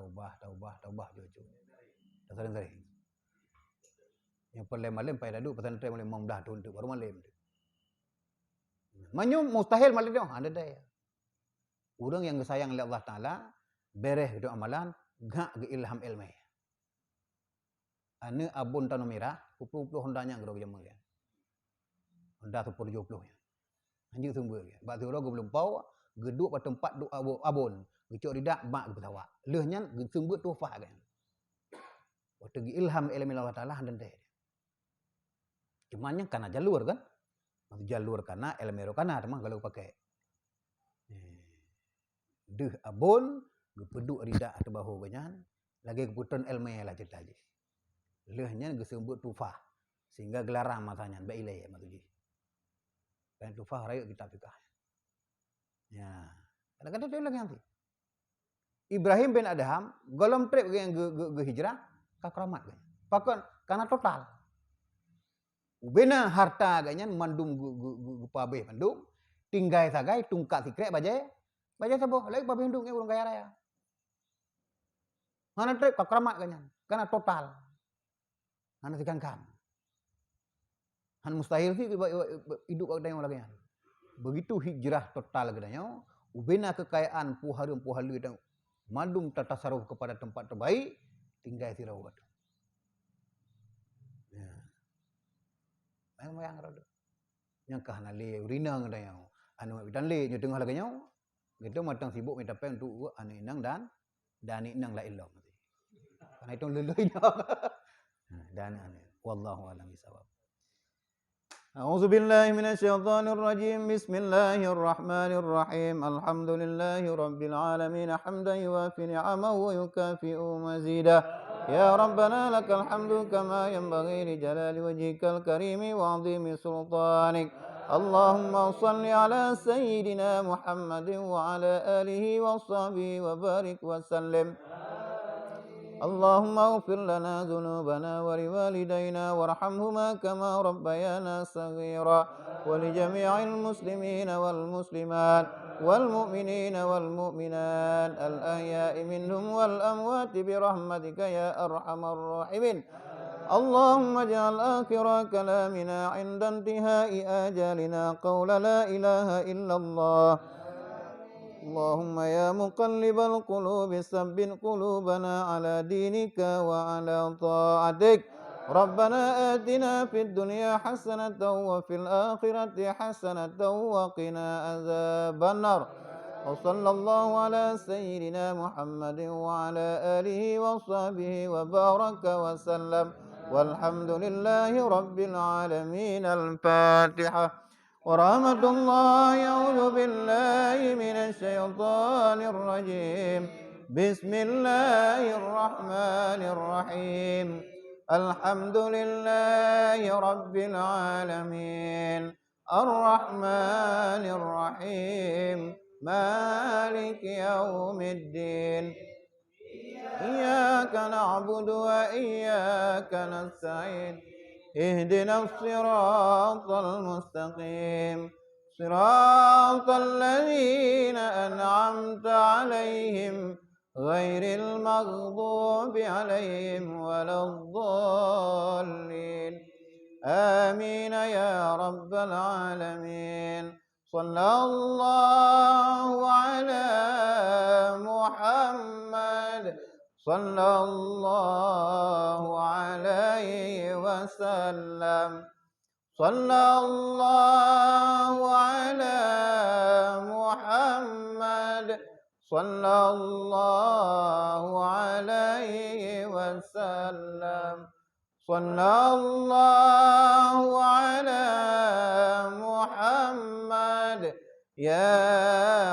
jojo. Sering-sering. Yang perlem malim pai dadu pesantren malim memdah tu untuk baru malim. Manyu mustahil malim dia ada daya. Orang yang sayang oleh Allah Taala bereh itu amalan gak ke ilham ilmu. Ane abun tanah merah, 20 hondanya ngero jamu dia. Honda 70 ya. Anjing sumber dia. Batu ro belum pau, geduk pada tempat duk abun. Gecok ridak mak ke pesawat. Lehnya sumber tufah kan. Waktu ilham ilmu Allah Taala dan daya. Cuman karena jalur kan. Jalur karena elmero kana teman kalau pakai. Deh abon, gepeduk ridak atau bahu banyak. Lagi keputusan elme lah cerita je. Lehnya gesembut tufah. Sehingga gelarang matanya. Bailai matuji. Dan tufah rayuk kita fikah. Ya. Kadang-kadang dia lagi nanti. Ibrahim bin Adham, golom trip yang hijrah, kakeramat. Pakai karena total. Ubena harta agaknya mandum pabe mandum tinggai sagai tungkat sikrek bajai saboh lagi pabe mandum urang kaya raya. Mana trip kakramat agaknya karena total. Ana sikankan. Han mustahil sih hidup agaknya lagi. Begitu hijrah total agaknya ubena kekayaan puhalu dan mandum tatasaruf kepada tempat terbaik tinggai sirawat. Yang rada. Yang kahana le urina ngada yang anu bidan le nyu tengah lagi nyau. Gitu matang sibuk minta pen untuk anu inang dan inang la illallah. Karena itu lelehnya. Dan anu wallahu a'lam bishawab. A'udzu billahi minasyaitonir rajim. Bismillahirrahmanirrahim. Alhamdulillahi rabbil alamin. Hamdan yuwafi ni'amahu wa yukafi'u mazidah. يا ربنا لك الحمد كما ينبغي لجلال وجهك الكريم وعظيم سلطانك اللهم صل على سيدنا محمد وعلى آله وصحبه وبارك وسلم اللهم اغفر لنا ذنوبنا ولوالدينا وارحمهما كما ربيانا صغيرا ولجميع المسلمين والمسلمات والمؤمنين والمؤمنات الأحياء منهم والأموات برحمتك يا أرحم الراحمين اللهم اجعل آخر كلامنا عند انتهاء آجالنا قول لا إله إلا الله اللهم يا مقلب القلوب ثبت قلوبنا على دينك وعلى طاعتك ربنا آتنا في الدنيا حسنة وفي الآخرة حسنة وقنا عذاب النار وصلى الله على سيدنا محمد وعلى آله وصحبه وبارك وسلم والحمد لله رب العالمين الفاتحة ورحمة الله. أعوذ بالله من الشيطان الرجيم. بسم الله الرحمن الرحيم. الحمد لله رب العالمين الرحمن الرحيم مالك يوم الدين. إياك نعبد وإياك نستعين. اهدنا الصراط المستقيم صراط الذين أنعمت عليهم غير المغضوب عليهم ولا الضالين. آمين يا رب العالمين. صلى الله على محمد صلى الله عليه وسلم. صلى الله على محمد صلى الله عليه وسلم. صلى الله على محمد يا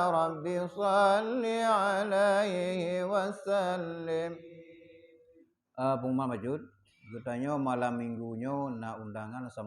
رب صل عليه wasallim. Pengumuman Majud, katanya malam minggunya nak undangan sama